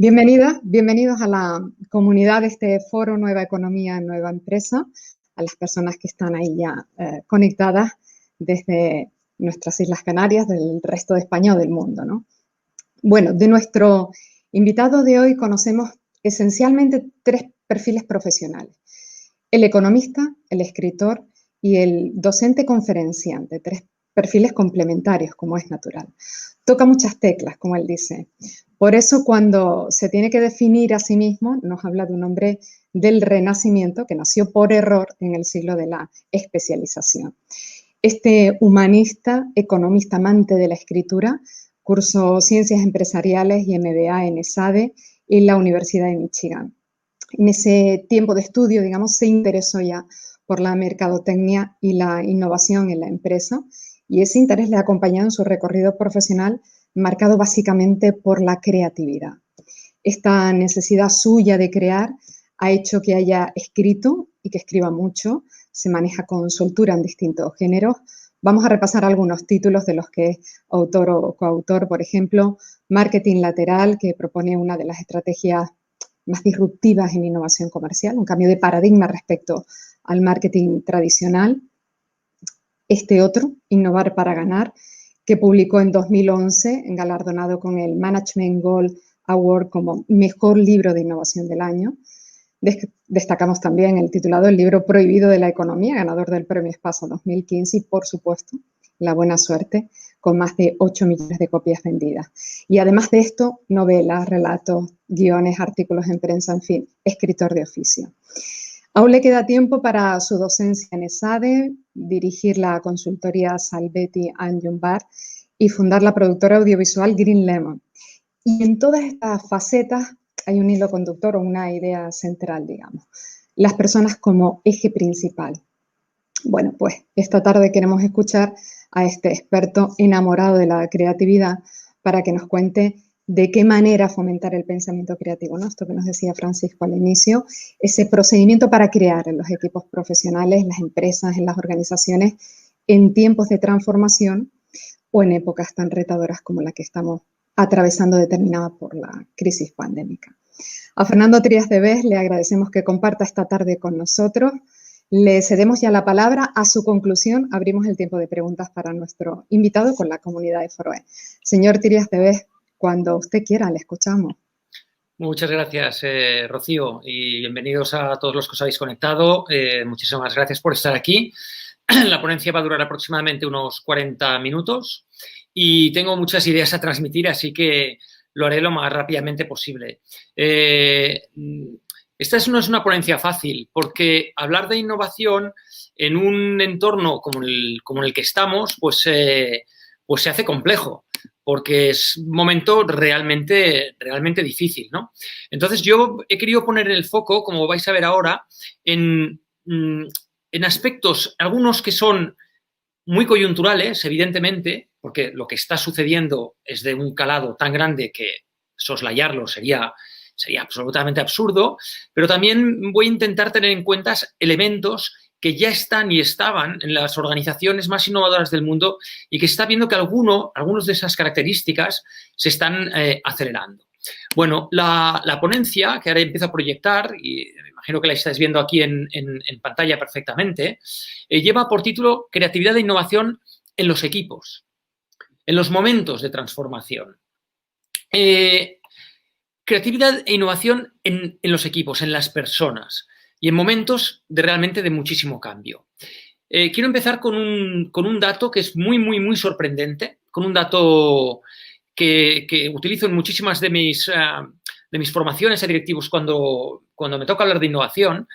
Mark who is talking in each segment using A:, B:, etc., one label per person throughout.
A: Bienvenidos a la comunidad de este foro Nueva Economía, Nueva Empresa, a las personas que están ahí ya conectadas desde nuestras Islas Canarias, del resto de España o del mundo, ¿no? Bueno, de nuestro invitado de hoy conocemos esencialmente tres perfiles profesionales: el economista, el escritor y el docente conferenciante, tres perfiles complementarios, como es natural. Toca muchas teclas, como él dice. Por eso, cuando se tiene que definir a sí mismo, nos habla de un hombre del Renacimiento que nació por error en el siglo de la especialización. Este humanista, economista, amante de la escritura, cursó Ciencias Empresariales y MBA en ESADE en la Universidad de Michigan. En ese tiempo de estudio, digamos, se interesó ya por la mercadotecnia y la innovación en la empresa, y ese interés le ha acompañado en su recorrido profesional, marcado básicamente por la creatividad. Esta necesidad suya de crear ha hecho que haya escrito y que escriba mucho. Se maneja con soltura en distintos géneros. Vamos a repasar algunos títulos de los que es autor o coautor. Por ejemplo, Marketing Lateral, que propone una de las estrategias más disruptivas en innovación comercial, un cambio de paradigma respecto al marketing tradicional. Este otro, Innovar para Ganar, que publicó en 2011, galardonado con el Management Gold Award como mejor libro de innovación del año. Destacamos también el titulado El libro prohibido de la economía, ganador del Premio Espasa 2015, y por supuesto, La buena suerte, con más de 8 millones de copias vendidas. Y además de esto, novelas, relatos, guiones, artículos en prensa, en fin, escritor de oficio. Aún le queda tiempo para su docencia en ESADE, dirigir la consultoría Salvetti Anjumbar y fundar la productora audiovisual Green Lemon. Y en todas estas facetas hay un hilo conductor o una idea central, digamos. Las personas como eje principal. Bueno, pues esta tarde queremos escuchar a este experto enamorado de la creatividad para que nos cuente de qué manera fomentar el pensamiento creativo, ¿no? Esto que nos decía Francisco al inicio, ese procedimiento para crear en los equipos profesionales, en las empresas, en las organizaciones, en tiempos de transformación o en épocas tan retadoras como la que estamos atravesando, determinada por la crisis pandémica. A Fernando Trías de Bes le agradecemos que comparta esta tarde con nosotros. Le cedemos ya la palabra. A su conclusión abrimos el tiempo de preguntas para nuestro invitado con la comunidad de Foroe. Señor Trías de Bes, cuando usted quiera, le escuchamos.
B: Muchas gracias, Rocío, y bienvenidos a todos los que os habéis conectado. Muchísimas gracias por estar aquí. La ponencia va a durar aproximadamente unos 40 minutos y tengo muchas ideas a transmitir, así que lo haré lo más rápidamente posible. Esta no es una ponencia fácil, porque hablar de innovación en un entorno como el que estamos, pues se hace complejo, porque es un momento realmente difícil, ¿no? Entonces, yo he querido poner el foco, como vais a ver ahora, en aspectos, algunos que son muy coyunturales, evidentemente, porque lo que está sucediendo es de un calado tan grande que soslayarlo sería absolutamente absurdo, pero también voy a intentar tener en cuenta elementos que ya están y estaban en las organizaciones más innovadoras del mundo y que está viendo que algunos de esas características se están acelerando. Bueno, la ponencia, que ahora empiezo a proyectar, y me imagino que la estáis viendo aquí en pantalla perfectamente, lleva por título Creatividad e innovación en los equipos, en los momentos de transformación. Creatividad e innovación en los equipos, en las personas y en momentos realmente de muchísimo cambio. Quiero empezar con un dato que es muy sorprendente, con un dato que utilizo en muchísimas de mis formaciones a directivos cuando me toca hablar de innovación,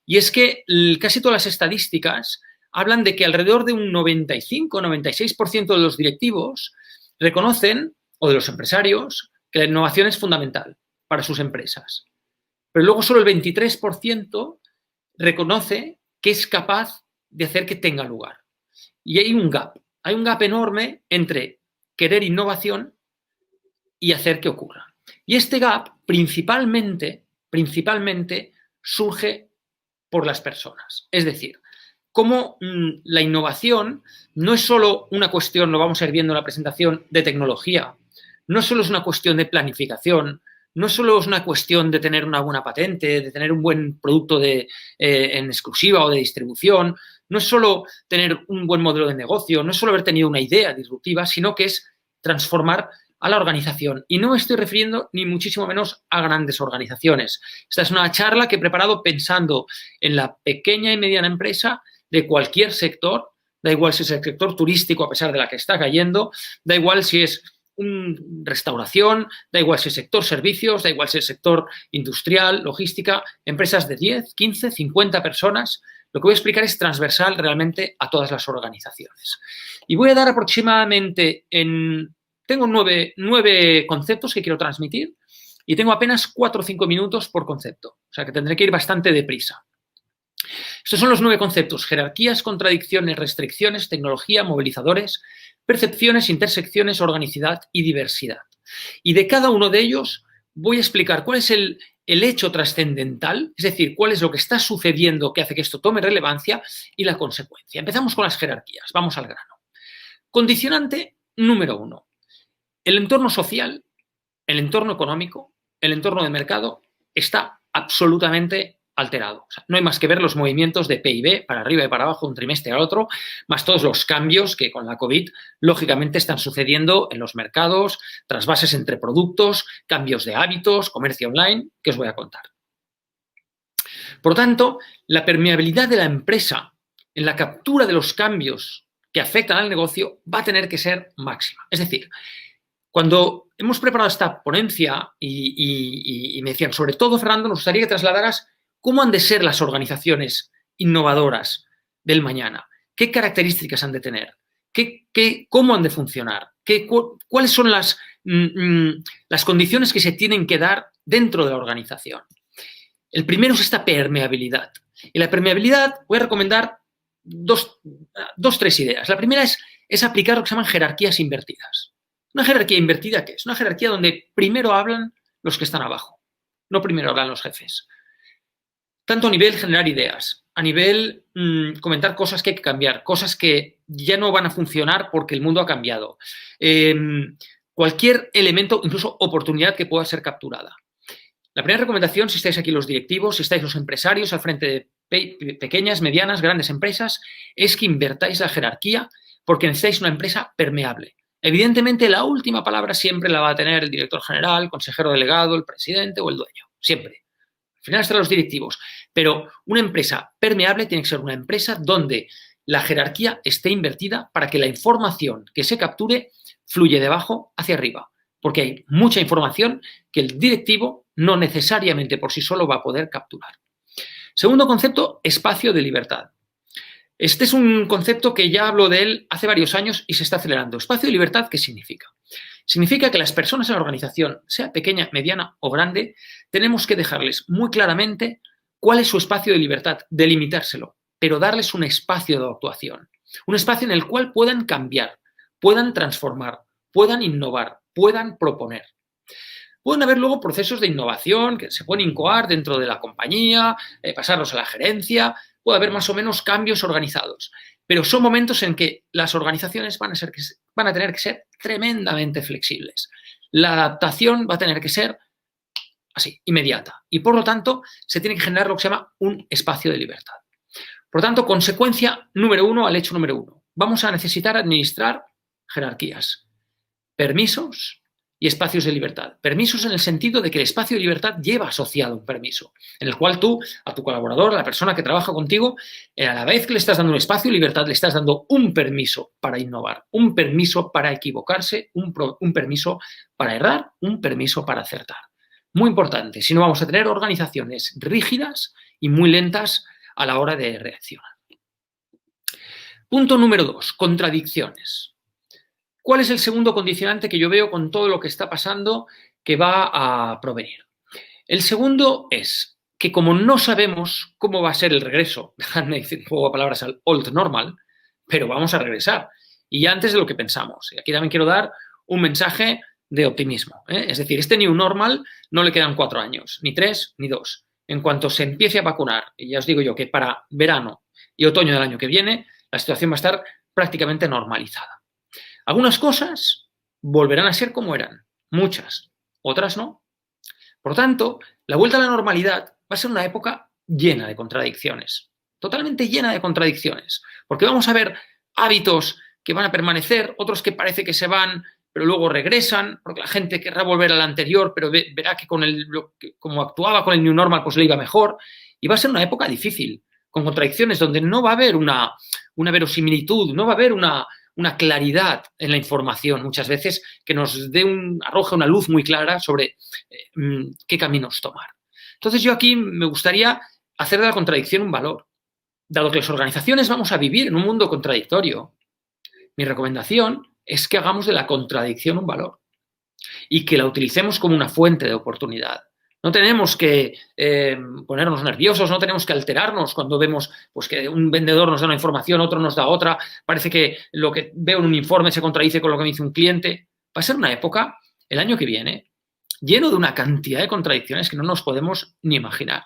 B: y es que casi todas las estadísticas hablan de que alrededor de un 95-96% de los directivos reconocen, o de los empresarios, que la innovación es fundamental para sus empresas. Pero luego solo el 23% reconoce que es capaz de hacer que tenga lugar. Y hay un gap enorme entre querer innovación y hacer que ocurra. Y este gap principalmente surge por las personas. Es decir, cómo la innovación no es solo una cuestión, lo vamos a ir viendo en la presentación, de tecnología, no solo es una cuestión de planificación, no solo es una cuestión de tener una buena patente, de tener un buen producto en exclusiva o de distribución, no es solo tener un buen modelo de negocio, no es solo haber tenido una idea disruptiva, sino que es transformar a la organización. Y no me estoy refiriendo ni muchísimo menos a grandes organizaciones. Esta es una charla que he preparado pensando en la pequeña y mediana empresa de cualquier sector, da igual si es el sector turístico a pesar de la que está cayendo, da igual si es restauración, da igual si es sector servicios, da igual si es sector industrial, logística, empresas de 10, 15, 50 personas. Lo que voy a explicar es transversal realmente a todas las organizaciones. Y voy a dar aproximadamente tengo nueve conceptos que quiero transmitir y tengo apenas 4 o 5 minutos por concepto. O sea que tendré que ir bastante deprisa. Estos son los 9 conceptos: jerarquías, contradicciones, restricciones, tecnología, movilizadores, percepciones, intersecciones, organicidad y diversidad. Y de cada uno de ellos voy a explicar cuál es el hecho trascendental, es decir, cuál es lo que está sucediendo que hace que esto tome relevancia y la consecuencia. Empezamos con las jerarquías, vamos al grano. Condicionante número 1. El entorno social, el entorno económico, el entorno de mercado está absolutamente alterado. O sea, no hay más que ver los movimientos de PIB para arriba y para abajo un trimestre al otro, más todos los cambios que con la COVID lógicamente están sucediendo en los mercados, trasvases entre productos, cambios de hábitos, comercio online, que os voy a contar. Por tanto, la permeabilidad de la empresa en la captura de los cambios que afectan al negocio va a tener que ser máxima. Es decir, cuando hemos preparado esta ponencia y me decían, sobre todo, Fernando, nos gustaría que trasladaras cómo han de ser las organizaciones innovadoras del mañana, qué características han de tener, cómo han de funcionar, cuáles son las condiciones que se tienen que dar dentro de la organización. El primero es esta permeabilidad. Y la permeabilidad voy a recomendar tres ideas. La primera es aplicar lo que se llaman jerarquías invertidas. ¿Una jerarquía invertida qué es? Una jerarquía donde primero hablan los que están abajo, no primero hablan los jefes. Tanto a nivel generar ideas, a nivel comentar cosas que hay que cambiar, cosas que ya no van a funcionar porque el mundo ha cambiado. Cualquier elemento, incluso oportunidad que pueda ser capturada. La primera recomendación, si estáis aquí los directivos, si estáis los empresarios al frente de pequeñas, medianas, grandes empresas, es que invertáis la jerarquía porque necesitáis una empresa permeable. Evidentemente, la última palabra siempre la va a tener el director general, consejero delegado, el presidente o el dueño. Siempre. Al final están los directivos. Pero una empresa permeable tiene que ser una empresa donde la jerarquía esté invertida para que la información que se capture fluye de abajo hacia arriba. Porque hay mucha información que el directivo no necesariamente por sí solo va a poder capturar. Segundo concepto, espacio de libertad. Este es un concepto que ya hablo de él hace varios años y se está acelerando. Espacio de libertad, ¿qué significa? Significa que las personas en la organización, sea pequeña, mediana o grande, tenemos que dejarles muy claramente cuál es su espacio de libertad, delimitárselo, pero darles un espacio de actuación. Un espacio en el cual puedan cambiar, puedan transformar, puedan innovar, puedan proponer. Pueden haber luego procesos de innovación que se pueden incoar dentro de la compañía, pasarlos a la gerencia, puede haber más o menos cambios organizados. Pero son momentos en que las organizaciones van a tener que ser tremendamente flexibles. La adaptación va a tener que ser así, inmediata. Y por lo tanto, se tiene que generar lo que se llama un espacio de libertad. Por lo tanto, consecuencia número 1 al hecho número 1. Vamos a necesitar administrar jerarquías, permisos y espacios de libertad. Permisos en el sentido de que el espacio de libertad lleva asociado un permiso, en el cual tú, a tu colaborador, a la persona que trabaja contigo, a la vez que le estás dando un espacio de libertad, le estás dando un permiso para innovar, un permiso para equivocarse, un permiso para errar, un permiso para acertar. Muy importante, si no vamos a tener organizaciones rígidas y muy lentas a la hora de reaccionar. Punto número 2, contradicciones. ¿Cuál es el segundo condicionante que yo veo con todo lo que está pasando que va a provenir? El segundo es que como no sabemos cómo va a ser el regreso, dejadme decir un juego de palabras al old normal, pero vamos a regresar. Y antes de lo que pensamos. Y aquí también quiero dar un mensaje de optimismo. Es decir, este new normal no le quedan 4 años, ni 3, ni 2. En cuanto se empiece a vacunar, y ya os digo yo que para verano y otoño del año que viene, la situación va a estar prácticamente normalizada. Algunas cosas volverán a ser como eran, muchas, otras no. Por lo tanto, la vuelta a la normalidad va a ser una época llena de contradicciones, totalmente llena de contradicciones, porque vamos a ver hábitos que van a permanecer, otros que parece que se van, pero luego regresan, porque la gente querrá volver al anterior, pero verá que como actuaba con el New Normal, pues le iba mejor, y va a ser una época difícil, con contradicciones, donde no va a haber una verosimilitud, no va a haber una claridad en la información, muchas veces, que nos arroje una luz muy clara sobre qué caminos tomar. Entonces, yo aquí me gustaría hacer de la contradicción un valor. Dado que las organizaciones vamos a vivir en un mundo contradictorio, mi recomendación es que hagamos de la contradicción un valor y que la utilicemos como una fuente de oportunidad. No tenemos que ponernos nerviosos, no tenemos que alterarnos cuando vemos pues, que un vendedor nos da una información, otro nos da otra, parece que lo que veo en un informe se contradice con lo que me dice un cliente. Va a ser una época, el año que viene, lleno de una cantidad de contradicciones que no nos podemos ni imaginar.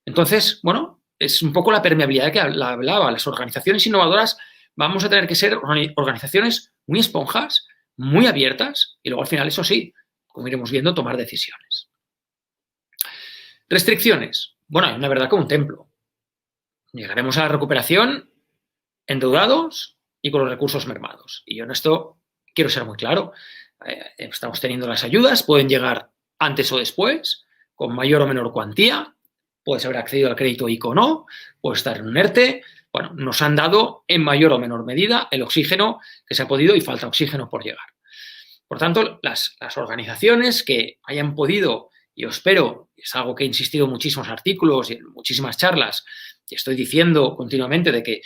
B: Entonces, bueno, es un poco la permeabilidad que hablaba. Las organizaciones innovadoras vamos a tener que ser organizaciones muy esponjas, muy abiertas y luego al final, eso sí, como iremos viendo, tomar decisiones. Restricciones. Bueno, hay una verdad como un templo. Llegaremos a la recuperación endeudados y con los recursos mermados. Y yo en esto quiero ser muy claro. Estamos teniendo las ayudas, pueden llegar antes o después, con mayor o menor cuantía. Puedes haber accedido al crédito ICO o no, puedes estar en un ERTE. Bueno, nos han dado en mayor o menor medida el oxígeno que se ha podido y falta oxígeno por llegar. Por tanto, las organizaciones que hayan podido, y yo espero, es algo que he insistido en muchísimos artículos y en muchísimas charlas, y estoy diciendo continuamente de que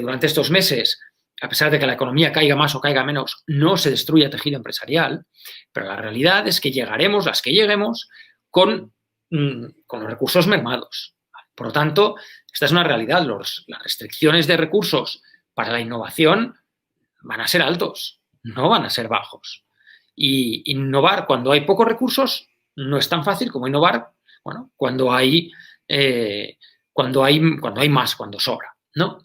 B: durante estos meses, a pesar de que la economía caiga más o caiga menos, no se destruya tejido empresarial, pero la realidad es que llegaremos, las que lleguemos, con los recursos mermados. Por lo tanto, esta es una realidad. Las restricciones de recursos para la innovación van a ser altos, no van a ser bajos. Y innovar cuando hay pocos recursos no es tan fácil como innovar, bueno, cuando hay más, cuando sobra, ¿no?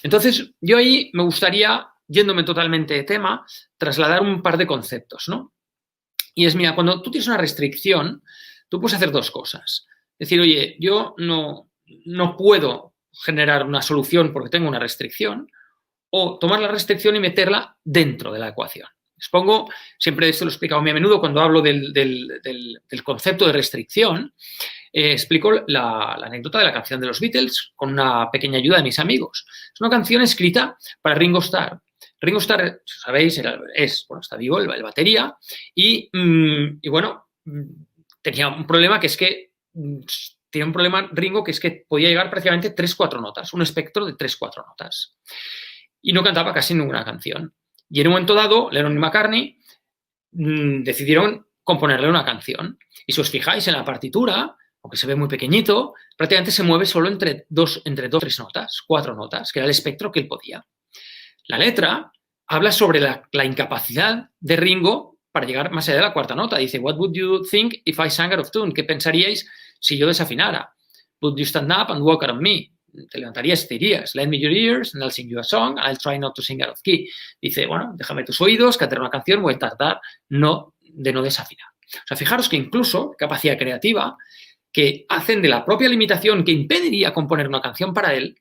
B: Entonces, yo ahí me gustaría, yéndome totalmente de tema, trasladar un par de conceptos, ¿no? Y es, mira, cuando tú tienes una restricción, tú puedes hacer dos cosas. Decir, oye, yo no puedo generar una solución porque tengo una restricción, o tomar la restricción y meterla dentro de la ecuación. Les pongo, siempre esto lo he explicado muy a menudo cuando hablo del concepto de restricción, explico la anécdota de la canción de los Beatles con una pequeña ayuda de mis amigos. Es una canción escrita para Ringo Starr. Ringo Starr, sabéis, está vivo, el batería, y bueno, tenía un problema que es que tenía un problema Ringo que es que podía llegar prácticamente 3-4 notas, un espectro de 3-4 notas. Y no cantaba casi ninguna canción. Y en un momento dado, Lennon y McCartney decidieron componerle una canción. Y si os fijáis en la partitura, aunque se ve muy pequeñito, prácticamente se mueve solo entre 2, 3 notas, 4 notas, que era el espectro que él podía. La letra habla sobre la incapacidad de Ringo para llegar más allá de la cuarta nota. Dice, what would you think if I sang out of tune? ¿Qué pensaríais si yo desafinara? Would you stand up and walk out on me? Te levantarías y te dirías, lend me your ears and I'll sing you a song and I'll try not to sing out of key. Dice, bueno, déjame tus oídos, cantar una canción, voy a tratar de no desafinar. O sea, fijaros que incluso capacidad creativa que hacen de la propia limitación que impediría componer una canción para él,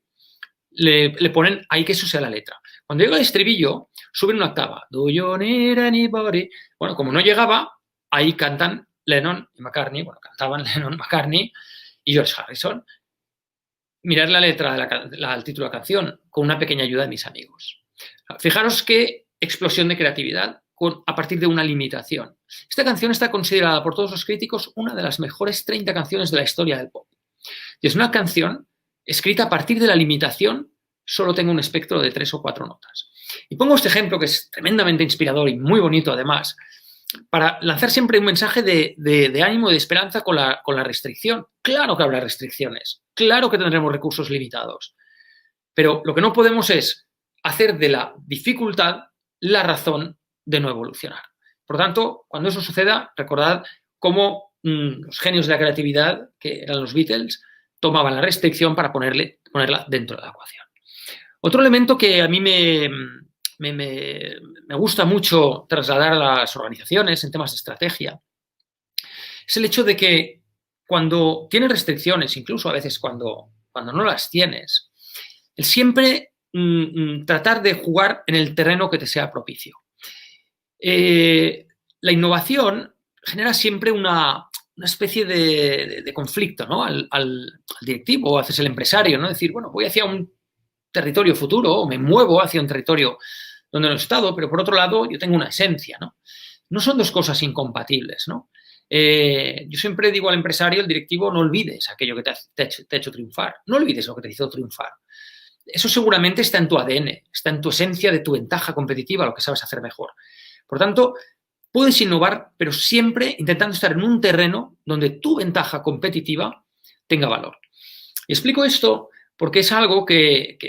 B: le ponen ahí que eso sea la letra. Cuando llega el estribillo, suben una octava. Do you need anybody? Bueno, como no llegaba, ahí cantan Lennon y McCartney, bueno, cantaban Lennon, McCartney y George Harrison. Mirar la letra del título de la canción con una pequeña ayuda de mis amigos. Fijaros qué explosión de creatividad a partir de una limitación. Esta canción está considerada por todos los críticos una de las mejores 30 canciones de la historia del pop. Y es una canción escrita a partir de la limitación, solo tengo un espectro de 3 o 4 notas. Y pongo este ejemplo que es tremendamente inspirador y muy bonito además, para lanzar siempre un mensaje de ánimo y de esperanza con la restricción. Claro que habrá restricciones, claro que tendremos recursos limitados, pero lo que no podemos es hacer de la dificultad la razón de no evolucionar. Por tanto, cuando eso suceda, recordad cómo los genios de la creatividad, que eran los Beatles, tomaban la restricción para ponerla dentro de la ecuación. Otro elemento que a mí me gusta mucho trasladar a las organizaciones en temas de estrategia es el hecho de que cuando tienes restricciones, incluso a veces cuando no las tienes, el siempre tratar de jugar en el terreno que te sea propicio. La innovación genera siempre una especie de conflicto, ¿no? al directivo o haces el empresario, ¿no? Decir, bueno, voy hacia un territorio futuro o me muevo hacia un territorio donde no he estado, pero por otro lado yo tengo una esencia, ¿no? No son dos cosas incompatibles, ¿no? Yo siempre digo al empresario, al directivo, no olvides aquello que te ha hecho triunfar, no olvides lo que te hizo triunfar. Eso seguramente está en tu ADN, está en tu esencia de tu ventaja competitiva, lo que sabes hacer mejor. Por tanto, puedes innovar, pero siempre intentando estar en un terreno donde tu ventaja competitiva tenga valor. Y explico esto porque es algo que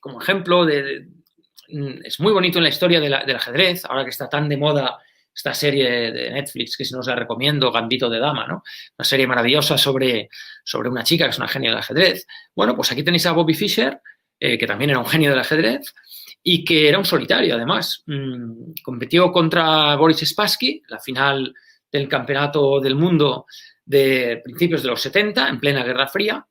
B: como ejemplo, es muy bonito en la historia del ajedrez, ahora que está tan de moda esta serie de Netflix, que si no os la recomiendo, Gambito de Dama, ¿no? Una serie maravillosa sobre una chica que es una genia del ajedrez. Bueno, pues aquí tenéis a Bobby Fischer, que también era un genio del ajedrez, y que era un solitario, además. Compitió contra Boris Spassky, la final del campeonato del mundo de principios de los 70, en plena Guerra Fría,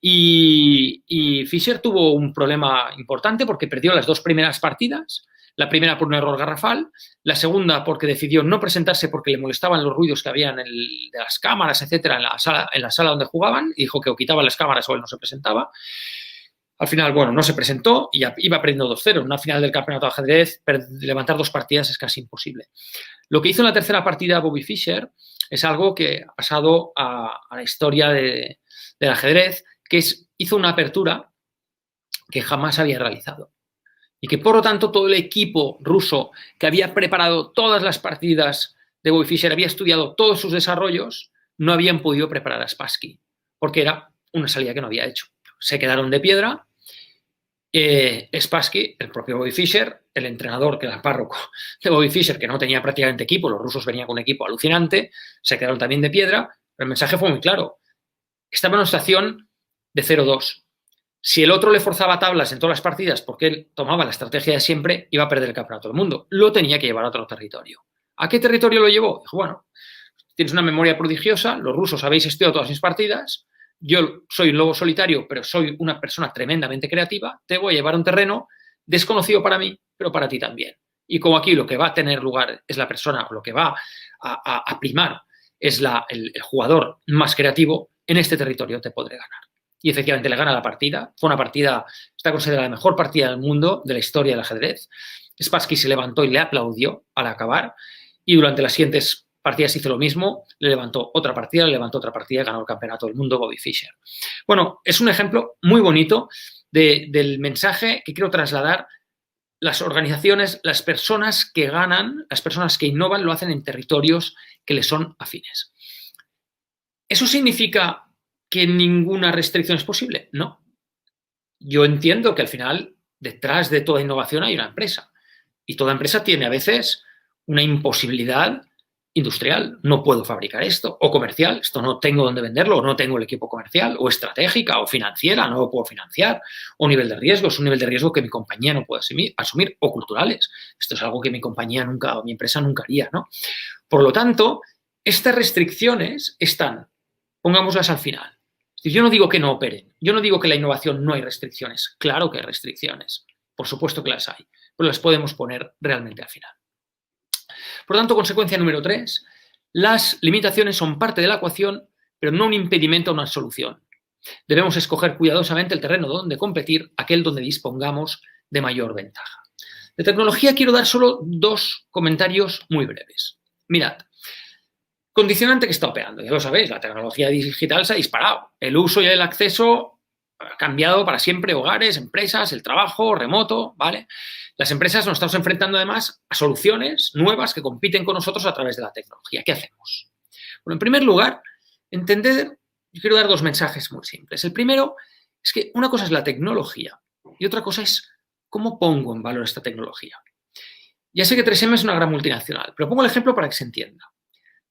B: y Fischer tuvo un problema importante porque perdió las dos primeras partidas, la primera por un error garrafal, la segunda porque decidió no presentarse porque le molestaban los ruidos que había de las cámaras, etcétera, en la sala donde jugaban, y dijo que o quitaban las cámaras o él no se presentaba. Al final, bueno, no se presentó y iba perdiendo 2-0. En una final del campeonato de ajedrez, levantar dos partidas es casi imposible. Lo que hizo en la tercera partida Bobby Fischer es algo que ha pasado a la historia del ajedrez, que hizo una apertura que jamás había realizado. Y que, por lo tanto, todo el equipo ruso que había preparado todas las partidas de Bobby Fischer, había estudiado todos sus desarrollos, no habían podido preparar a Spassky, porque era una salida que no había hecho. Se quedaron de piedra. Spassky, el propio Bobby Fischer, el entrenador que era el párroco de Bobby Fischer, que no tenía prácticamente equipo, los rusos venían con un equipo alucinante, se quedaron también de piedra, pero el mensaje fue muy claro. Estaba en una situación de 0-2. Si el otro le forzaba tablas en todas las partidas porque él tomaba la estrategia de siempre, iba a perder el campeonato del mundo. Lo tenía que llevar a otro territorio. ¿A qué territorio lo llevó? Dijo, bueno, tienes una memoria prodigiosa, los rusos habéis estudiado todas mis partidas, yo soy un lobo solitario, pero soy una persona tremendamente creativa, te voy a llevar a un terreno desconocido para mí, pero para ti también. Y como aquí lo que va a tener lugar es la persona, o lo que va a primar es el jugador más creativo, en este territorio te podré ganar. Y efectivamente le gana la partida. Fue una partida, está considerada la mejor partida del mundo de la historia del ajedrez. Spassky se levantó y le aplaudió al acabar, y durante las siguientes partidas hizo lo mismo, le levantó otra partida y ganó el campeonato del mundo Bobby Fischer. Bueno, es un ejemplo muy bonito del mensaje que quiero trasladar. Las organizaciones, las personas que ganan, las personas que innovan, lo hacen en territorios que les son afines. ¿Eso significa que ninguna restricción es posible? No. Yo entiendo que al final, detrás de toda innovación hay una empresa. Y toda empresa tiene a veces una imposibilidad industrial. No puedo fabricar esto. O comercial. Esto no tengo dónde venderlo. O no tengo el equipo comercial. O estratégica. O financiera. No lo puedo financiar. O nivel de riesgo. Es un nivel de riesgo que mi compañía no puede asumir. O culturales. Esto es algo que mi compañía nunca o mi empresa nunca haría, ¿no? Por lo tanto, estas restricciones están, pongámoslas al final. Yo no digo que no operen. Yo no digo que la innovación no hay restricciones. Claro que hay restricciones. Por supuesto que las hay. Pero las podemos poner realmente al final. Por lo tanto, consecuencia número 3, las limitaciones son parte de la ecuación, pero no un impedimento a una solución. Debemos escoger cuidadosamente el terreno donde competir, aquel donde dispongamos de mayor ventaja. De tecnología quiero dar solo 2 comentarios muy breves. Mirad, condicionante que está operando, ya lo sabéis, la tecnología digital se ha disparado. El uso y el acceso ha cambiado para siempre, hogares, empresas, el trabajo remoto, ¿vale? Las empresas nos estamos enfrentando además a soluciones nuevas que compiten con nosotros a través de la tecnología. ¿Qué hacemos? Bueno, en primer lugar, yo quiero dar 2 mensajes muy simples. El primero es que una cosa es la tecnología y otra cosa es cómo pongo en valor esta tecnología. Ya sé que 3M es una gran multinacional, pero pongo el ejemplo para que se entienda.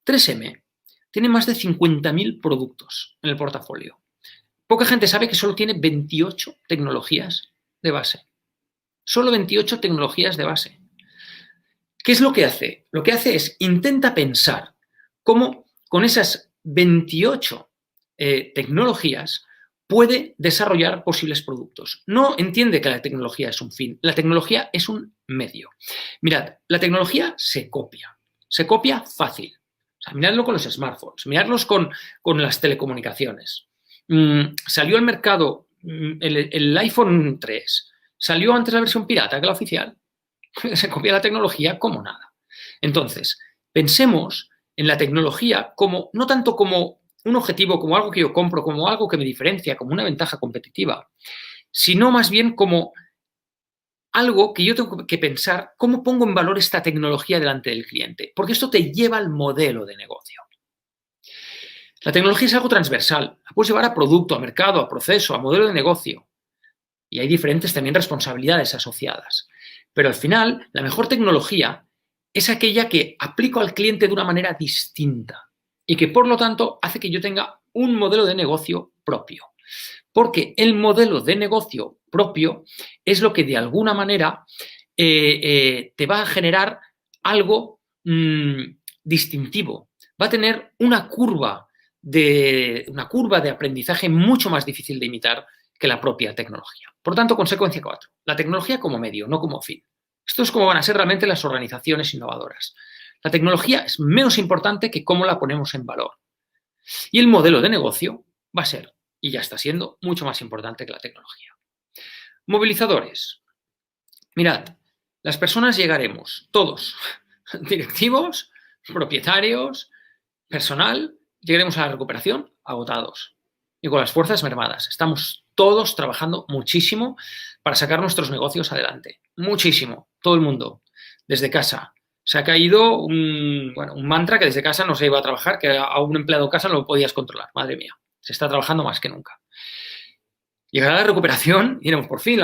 B: 3M tiene más de 50.000 productos en el portafolio. Poca gente sabe que solo tiene 28 tecnologías de base. Solo 28 tecnologías de base. ¿Qué es lo que hace? Lo que hace es intenta pensar cómo con esas 28 tecnologías puede desarrollar posibles productos. No entiende que la tecnología es un fin, la tecnología es un medio. Mirad, la tecnología se copia fácil. O sea, miradlo con los smartphones, miradlos con las telecomunicaciones. Salió al mercado el iPhone 3, salió antes la versión pirata que la oficial. Se copia la tecnología como nada. Entonces, pensemos en la tecnología como, no tanto como un objetivo, como algo que yo compro, como algo que me diferencia, como una ventaja competitiva, sino más bien como algo que yo tengo que pensar cómo pongo en valor esta tecnología delante del cliente, porque esto te lleva al modelo de negocio. La tecnología es algo transversal, la puedes llevar a producto, a mercado, a proceso, a modelo de negocio, y hay diferentes también responsabilidades asociadas. Pero al final, la mejor tecnología es aquella que aplico al cliente de una manera distinta y que, por lo tanto, hace que yo tenga un modelo de negocio propio. Porque el modelo de negocio propio es lo que de alguna manera te va a generar algo distintivo. Va a tener una curva de aprendizaje mucho más difícil de imitar que la propia tecnología. Por tanto, consecuencia 4, la tecnología como medio, no como fin. Esto es como van a ser realmente las organizaciones innovadoras. La tecnología es menos importante que cómo la ponemos en valor. Y el modelo de negocio va a ser, y ya está siendo, mucho más importante que la tecnología. Movilizadores. Mirad, las personas llegaremos, todos, directivos, propietarios, personal, llegaremos a la recuperación agotados y con las fuerzas mermadas. Estamos todos trabajando muchísimo para sacar nuestros negocios adelante. Muchísimo. Todo el mundo. Desde casa. Se ha caído un mantra que desde casa no se iba a trabajar, que a un empleado de casa no lo podías controlar. Madre mía. Se está trabajando más que nunca. Llegará la recuperación, iremos por fin,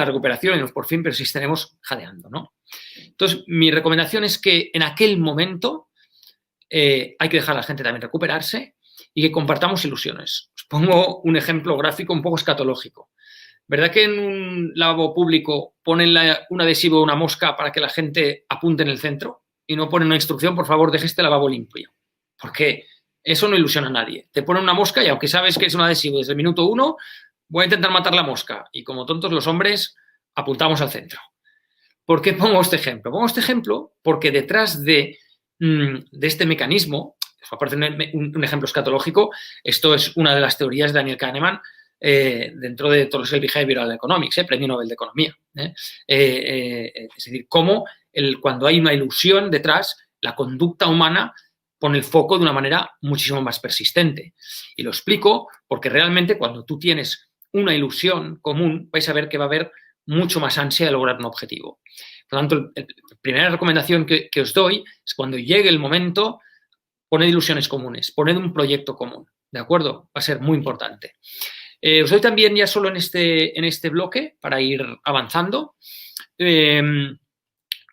B: pero sí estaremos jadeando, ¿no? Entonces, mi recomendación es que en aquel momento hay que dejar a la gente también recuperarse y que compartamos ilusiones. Os pongo un ejemplo gráfico un poco escatológico. ¿Verdad que en un lavabo público ponen un adhesivo de una mosca para que la gente apunte en el centro y no ponen una instrucción, por favor, deje este lavabo limpio? Porque eso no ilusiona a nadie. Te ponen una mosca y aunque sabes que es un adhesivo desde el minuto 1, voy a intentar matar la mosca. Y como tontos los hombres, apuntamos al centro. ¿Por qué pongo este ejemplo? Pongo este ejemplo porque detrás de este mecanismo, aparte de un ejemplo escatológico, esto es una de las teorías de Daniel Kahneman dentro de todo el Behavioral Economics, Premio Nobel de Economía. Es decir, cómo cuando hay una ilusión detrás, la conducta humana pone el foco de una manera muchísimo más persistente. Y lo explico porque realmente cuando tú tienes una ilusión común, vais a ver que va a haber mucho más ansia de lograr un objetivo. Por lo tanto, la primera recomendación que os doy es cuando llegue el momento, poned ilusiones comunes, poned un proyecto común, ¿de acuerdo? Va a ser muy importante. Os doy también ya solo en este bloque, para ir avanzando,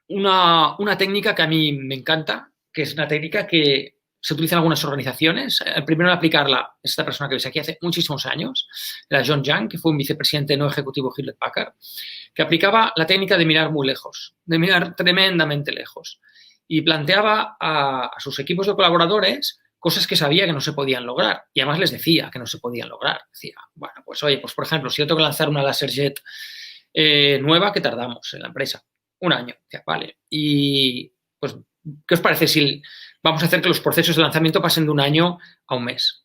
B: una técnica que a mí me encanta, que es una técnica que se utiliza en algunas organizaciones. El primero en aplicarla es esta persona que veis aquí hace muchísimos años, era John Young, que fue un vicepresidente no ejecutivo Hewlett Packard, que aplicaba la técnica de mirar muy lejos, de mirar tremendamente lejos, y planteaba a sus equipos de colaboradores cosas que sabía que no se podían lograr, y además les decía que no se podían lograr. Decía, bueno, pues oye, pues por ejemplo, si yo tengo que lanzar una LaserJet nueva, ¿qué tardamos en la empresa? 1 año. Decía, vale, y pues, ¿qué os parece si vamos a hacer que los procesos de lanzamiento pasen de 1 año a 1 mes?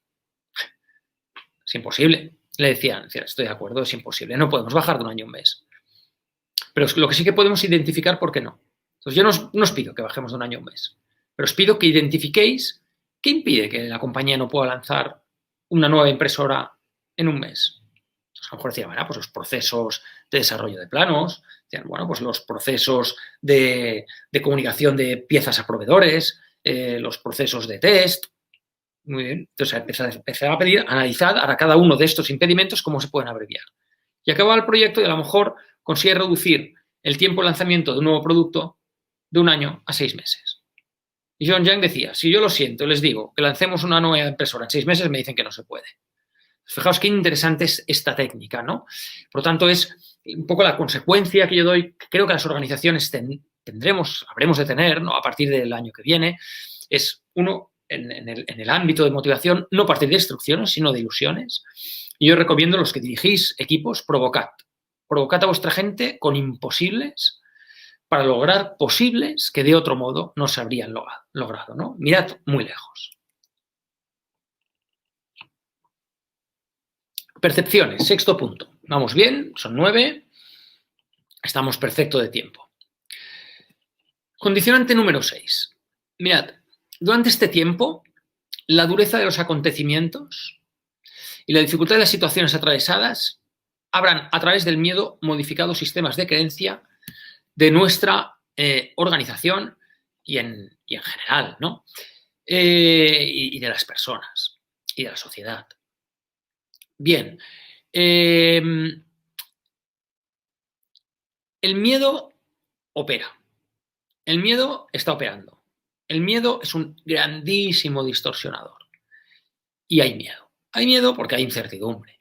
B: Es imposible. Le decían, estoy de acuerdo, es imposible, no podemos bajar de 1 año a 1 mes. Pero lo que sí que podemos identificar, ¿por qué no? Entonces, yo no os pido que bajemos de 1 año a 1 mes, pero os pido que identifiquéis qué impide que la compañía no pueda lanzar una nueva impresora en 1 mes. Entonces, a lo mejor decían, bueno, pues los procesos de desarrollo de planos, decían, bueno, pues los procesos de comunicación de piezas a proveedores, los procesos de test. Muy bien. Entonces, empezaba a pedir, analizar a cada uno de estos impedimentos cómo se pueden abreviar. Y acaba el proyecto y a lo mejor consigue reducir el tiempo de lanzamiento de un nuevo producto de 1 año a 6 meses. Y John Young decía, si yo lo siento, les digo que lancemos una nueva impresora en 6 meses, me dicen que no se puede. Fijaos qué interesante es esta técnica, ¿no? Por lo tanto, es un poco la consecuencia que yo doy, que creo que las organizaciones habremos de tener, ¿no? A partir del año que viene, es, uno, en el ámbito de motivación, no partir de instrucciones, sino de ilusiones. Y yo recomiendo a los que dirigís equipos, provocad. Provocad a vuestra gente con imposibles para lograr posibles que de otro modo no se habrían logrado, ¿no? Mirad muy lejos. Percepciones, sexto punto. Vamos bien, son 9. Estamos perfecto de tiempo. Condicionante número 6. Mirad, durante este tiempo, la dureza de los acontecimientos y la dificultad de las situaciones atravesadas habrán, a través del miedo, modificado sistemas de creencia de nuestra organización y en general, ¿no? Y de las personas y de la sociedad. Bien. El miedo opera. El miedo está operando. El miedo es un grandísimo distorsionador. Y hay miedo. Hay miedo porque hay incertidumbre.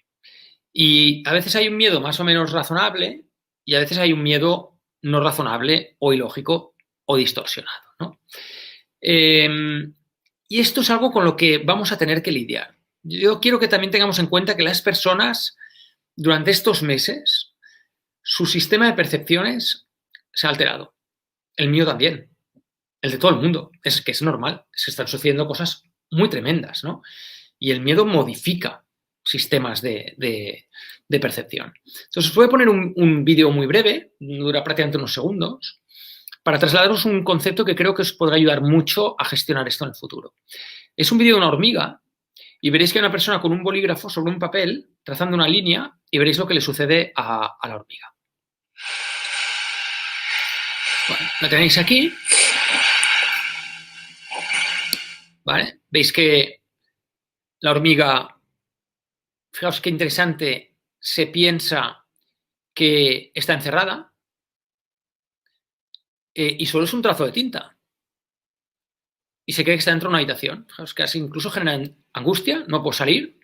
B: Y a veces hay un miedo más o menos razonable y a veces hay un miedo no razonable o ilógico o distorsionado, ¿no? Y esto es algo con lo que vamos a tener que lidiar. Yo quiero que también tengamos en cuenta que las personas, durante estos meses, su sistema de percepciones se ha alterado. El mío también. El de todo el mundo. Es que es normal. Se están sucediendo cosas muy tremendas, ¿no? Y el miedo modifica sistemas de percepción. Entonces, os voy a poner un vídeo muy breve, dura prácticamente unos segundos, para trasladaros un concepto que creo que os podrá ayudar mucho a gestionar esto en el futuro. Es un vídeo de una hormiga y veréis que hay una persona con un bolígrafo sobre un papel trazando una línea y veréis lo que le sucede a la hormiga. Bueno, la tenéis aquí. ¿Vale? Veis que la hormiga, fijaos qué interesante, se piensa que está encerrada y solo es un trazo de tinta. Y se cree que está dentro de una habitación. Fijaos que así incluso genera angustia, no puedo salir.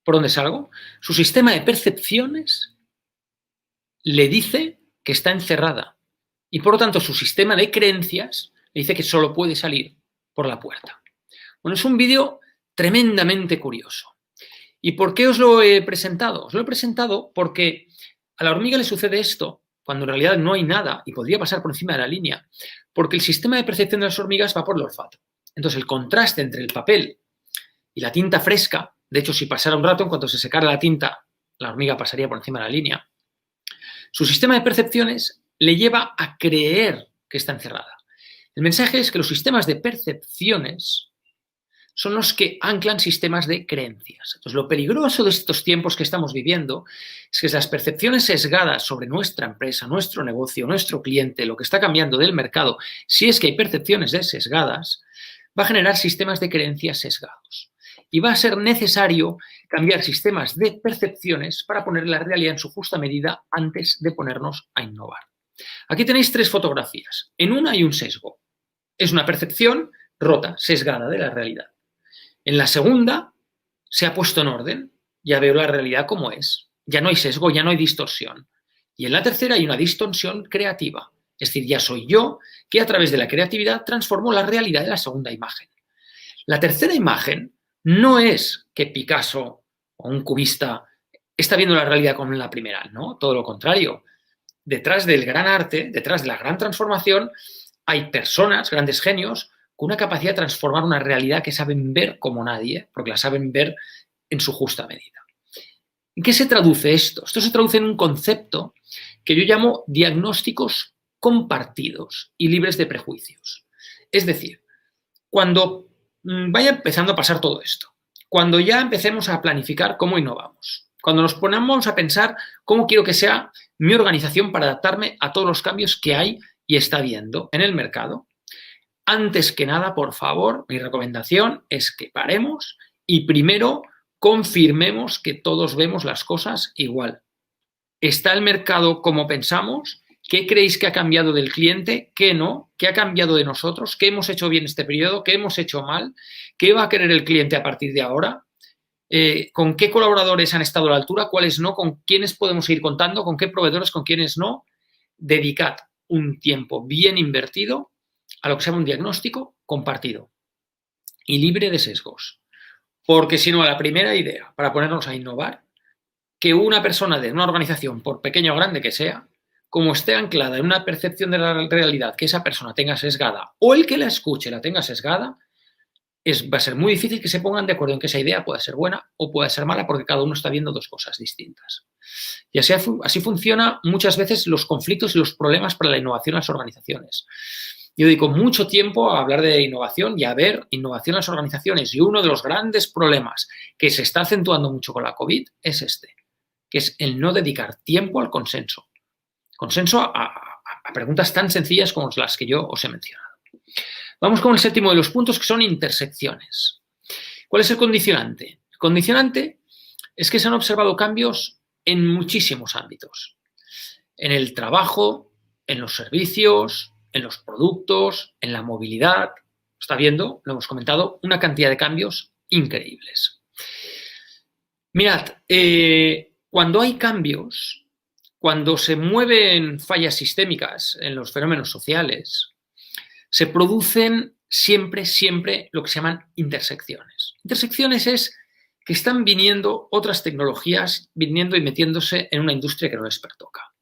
B: ¿Por dónde salgo? Su sistema de percepciones le dice que está encerrada. Y por lo tanto su sistema de creencias le dice que solo puede salir por la puerta. Bueno, es un vídeo tremendamente curioso. ¿Y por qué os lo he presentado? Os lo he presentado porque a la hormiga le sucede esto cuando en realidad no hay nada y podría pasar por encima de la línea, porque el sistema de percepción de las hormigas va por el olfato. Entonces, el contraste entre el papel y la tinta fresca, de hecho, si pasara un rato, en cuanto se secara la tinta, la hormiga pasaría por encima de la línea. Su sistema de percepciones le lleva a creer que está encerrada. El mensaje es que los sistemas de percepciones son los que anclan sistemas de creencias. Entonces, lo peligroso de estos tiempos que estamos viviendo es que las percepciones sesgadas sobre nuestra empresa, nuestro negocio, nuestro cliente, lo que está cambiando del mercado, si es que hay percepciones sesgadas, va a generar sistemas de creencias sesgados. Y va a ser necesario cambiar sistemas de percepciones para poner la realidad en su justa medida antes de ponernos a innovar. Aquí tenéis 3 fotografías. En una hay un sesgo. Es una percepción rota, sesgada de la realidad. En la segunda se ha puesto en orden, ya veo la realidad como es, ya no hay sesgo, ya no hay distorsión. Y en la tercera hay una distorsión creativa, es decir, ya soy yo que a través de la creatividad transformo la realidad de la segunda imagen. La tercera imagen no es que Picasso o un cubista está viendo la realidad como en la primera, no, todo lo contrario. Detrás del gran arte, detrás de la gran transformación, hay personas, grandes genios, con una capacidad de transformar una realidad que saben ver como nadie, porque la saben ver en su justa medida. ¿En qué se traduce esto? Esto se traduce en un concepto que yo llamo diagnósticos compartidos y libres de prejuicios. Es decir, cuando vaya empezando a pasar todo esto, cuando ya empecemos a planificar cómo innovamos, cuando nos ponemos a pensar cómo quiero que sea mi organización para adaptarme a todos los cambios que hay y está habiendo en el mercado, antes que nada, por favor, mi recomendación es que paremos y primero confirmemos que todos vemos las cosas igual. ¿Está el mercado como pensamos? ¿Qué creéis que ha cambiado del cliente? ¿Qué no? ¿Qué ha cambiado de nosotros? ¿Qué hemos hecho bien este periodo? ¿Qué hemos hecho mal? ¿Qué va a querer el cliente a partir de ahora? ¿Con qué colaboradores han estado a la altura? ¿Cuáles no? ¿Con quiénes podemos ir contando? ¿Con qué proveedores? ¿Con quiénes no? Dedicad un tiempo bien invertido a lo que se llama un diagnóstico compartido. y libre de sesgos. Porque si no, la primera idea para ponernos a innovar, que una persona de una organización, por pequeña o grande que sea, como esté anclada en una percepción de la realidad que esa persona tenga sesgada o el que la escuche la tenga sesgada, va a ser muy difícil que se pongan de acuerdo en que esa idea pueda ser buena o pueda ser mala porque cada uno está viendo dos cosas distintas. Y así funciona muchas veces los conflictos y los problemas para la innovación en las organizaciones. Yo dedico mucho tiempo a hablar de innovación y a ver innovación en las organizaciones, y uno de los grandes problemas que se está acentuando mucho con la COVID es este, que es el no dedicar tiempo al consenso. Consenso a preguntas tan sencillas como las que yo os he mencionado. Vamos con el séptimo de los puntos, que son intersecciones. ¿Cuál es el condicionante? El condicionante es que se han observado cambios en muchísimos ámbitos. En el trabajo, en los servicios, en los productos, en la movilidad. Está viendo, lo hemos comentado, una cantidad de cambios increíbles. Mirad, cuando hay cambios, cuando se mueven fallas sistémicas en los fenómenos sociales, se producen siempre lo que se llaman intersecciones. Intersecciones es que están viniendo otras tecnologías, viniendo y metiéndose en una industria que no les pertoca.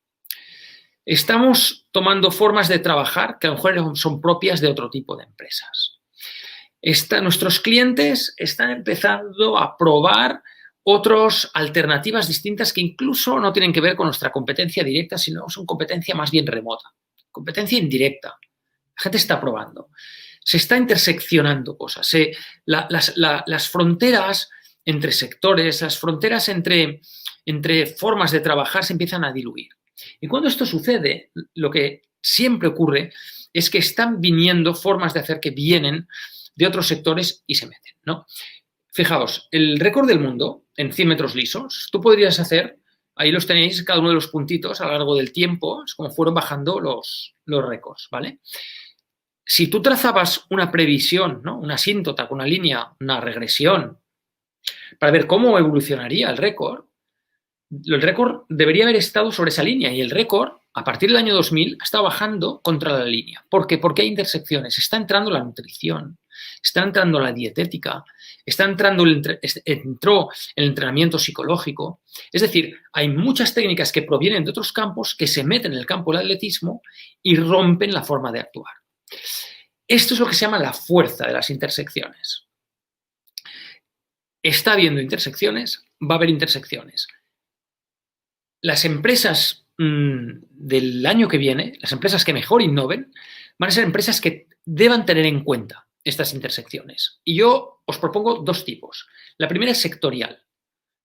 B: Estamos tomando formas de trabajar que a lo mejor son propias de otro tipo de empresas. Nuestros clientes están empezando a probar otras alternativas distintas que incluso no tienen que ver con nuestra competencia directa, sino son competencia más bien remota, competencia indirecta. La gente está probando. Se está interseccionando cosas. Las fronteras entre sectores, las fronteras entre formas de trabajar se empiezan a diluir. Y cuando esto sucede, lo que siempre ocurre es que están viniendo formas de hacer que vienen de otros sectores y se meten, ¿no? Fijaos, el récord del mundo en 100 metros lisos, tú podrías hacer, ahí los tenéis, cada uno de los puntitos a lo largo del tiempo, es como fueron bajando los récords, ¿vale? Si tú trazabas una previsión, ¿no? Una asíntota con una línea, una regresión, para ver cómo evolucionaría el récord debería haber estado sobre esa línea, y el récord, a partir del año 2000, ha estado bajando contra la línea. ¿Por qué? Porque hay intersecciones. Está entrando la nutrición, está entrando la dietética, entró el entrenamiento psicológico. Es decir, hay muchas técnicas que provienen de otros campos que se meten en el campo del atletismo y rompen la forma de actuar. Esto es lo que se llama la fuerza de las intersecciones. Está habiendo intersecciones, va a haber intersecciones. Las empresas del año que viene, las empresas que mejor innoven, van a ser empresas que deban tener en cuenta estas intersecciones. Y yo os propongo dos tipos. La primera es sectorial.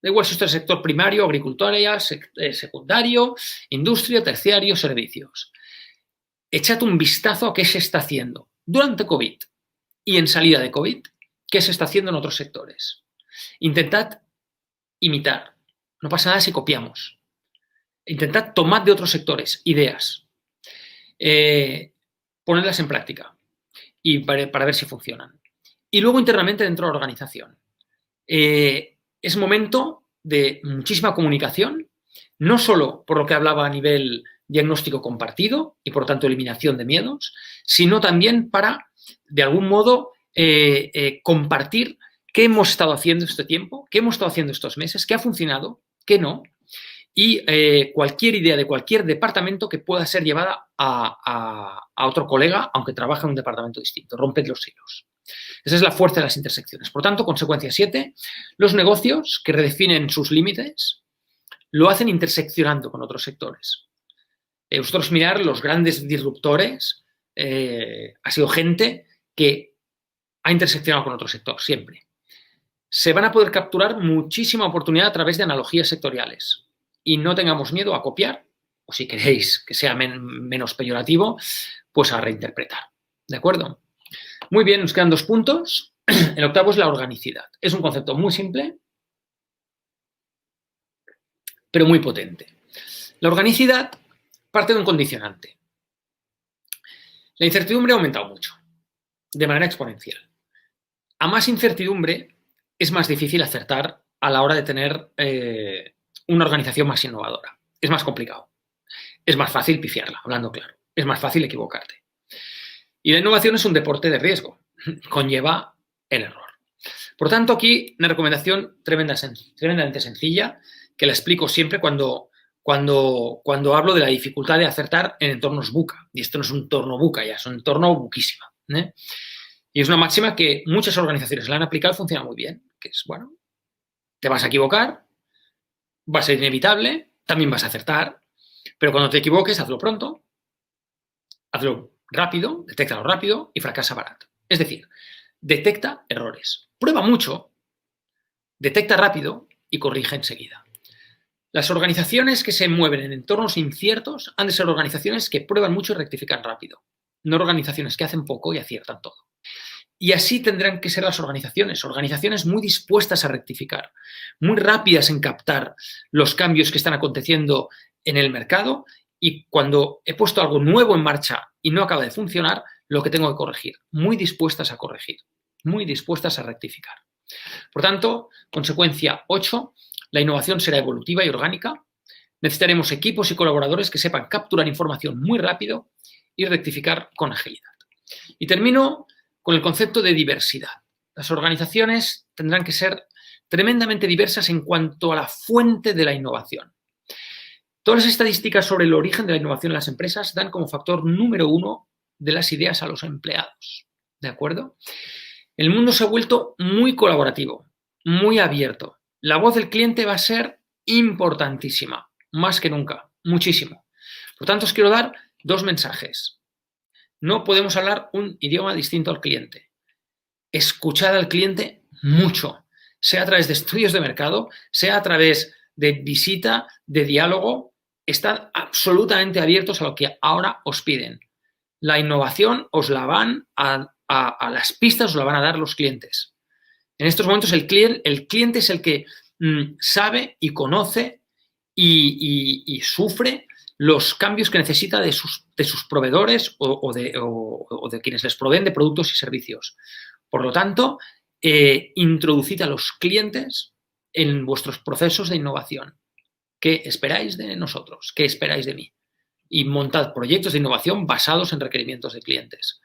B: Da igual si esto es sector primario, agricultura, secundario, industria, terciario, servicios. Echad un vistazo a qué se está haciendo durante COVID y en salida de COVID, qué se está haciendo en otros sectores. Intentad imitar. No pasa nada si copiamos. Intentad tomar de otros sectores ideas, ponerlas en práctica y para ver si funcionan. Y luego internamente dentro de la organización. Es momento de muchísima comunicación, no solo por lo que hablaba a nivel diagnóstico compartido y por tanto eliminación de miedos, sino también para, de algún modo, compartir qué hemos estado haciendo este tiempo, qué hemos estado haciendo estos meses, qué ha funcionado, qué no, y cualquier idea de cualquier departamento que pueda ser llevada a otro colega, aunque trabaje en un departamento distinto. Romped los hilos. Esa es la fuerza de las intersecciones. Por tanto, consecuencia 7, los negocios que redefinen sus límites lo hacen interseccionando con otros sectores. Vosotros mirar los grandes disruptores, ha sido gente que ha interseccionado con otro sector, siempre. Se van a poder capturar muchísima oportunidad a través de analogías sectoriales. Y no tengamos miedo a copiar, o si queréis que sea menos peyorativo, pues a reinterpretar. ¿De acuerdo? Muy bien, nos quedan 2 puntos. El octavo es la organicidad. Es un concepto muy simple, pero muy potente. La organicidad parte de un condicionante. La incertidumbre ha aumentado mucho, de manera exponencial. A más incertidumbre, es más difícil acertar a la hora de tener una organización más innovadora. Es más complicado. Es más fácil pifiarla, hablando claro. Es más fácil equivocarte. Y la innovación es un deporte de riesgo. Conlleva el error. Por tanto, aquí una recomendación tremendamente sencilla, que la explico siempre cuando hablo de la dificultad de acertar en entornos buca. Y esto no es un entorno buca ya, es un entorno buquísima. Y es una máxima que muchas organizaciones la han aplicado y funciona muy bien, que es, bueno, te vas a equivocar, va a ser inevitable, también vas a acertar, pero cuando te equivoques, hazlo pronto, hazlo rápido, detéctalo rápido y fracasa barato. Es decir, detecta errores, prueba mucho, detecta rápido y corrige enseguida. Las organizaciones que se mueven en entornos inciertos han de ser organizaciones que prueban mucho y rectifican rápido, no organizaciones que hacen poco y aciertan todo. Y así tendrán que ser las organizaciones muy dispuestas a rectificar, muy rápidas en captar los cambios que están aconteciendo en el mercado, y cuando he puesto algo nuevo en marcha y no acaba de funcionar, lo que tengo que corregir, muy dispuestas a corregir, muy dispuestas a rectificar. Por tanto, consecuencia 8, la innovación será evolutiva y orgánica. Necesitaremos equipos y colaboradores que sepan capturar información muy rápido y rectificar con agilidad. Y termino con el concepto de diversidad. Las organizaciones tendrán que ser tremendamente diversas en cuanto a la fuente de la innovación. Todas las estadísticas sobre el origen de la innovación en las empresas dan como factor número 1 de las ideas a los empleados. ¿De acuerdo? El mundo se ha vuelto muy colaborativo, muy abierto. La voz del cliente va a ser importantísima, más que nunca, muchísimo. Por tanto, os quiero dar 2 mensajes. No podemos hablar un idioma distinto al cliente. Escuchad al cliente mucho, sea a través de estudios de mercado, sea a través de visita, de diálogo. Estad absolutamente abiertos a lo que ahora os piden. La innovación os la van a las pistas, os la van a dar los clientes. En estos momentos el cliente es el que sabe y conoce y sufre los cambios que necesita de sus proveedores o de quienes les proveen de productos y servicios. Por lo tanto, introducid a los clientes en vuestros procesos de innovación. ¿Qué esperáis de nosotros? ¿Qué esperáis de mí? Y montad proyectos de innovación basados en requerimientos de clientes.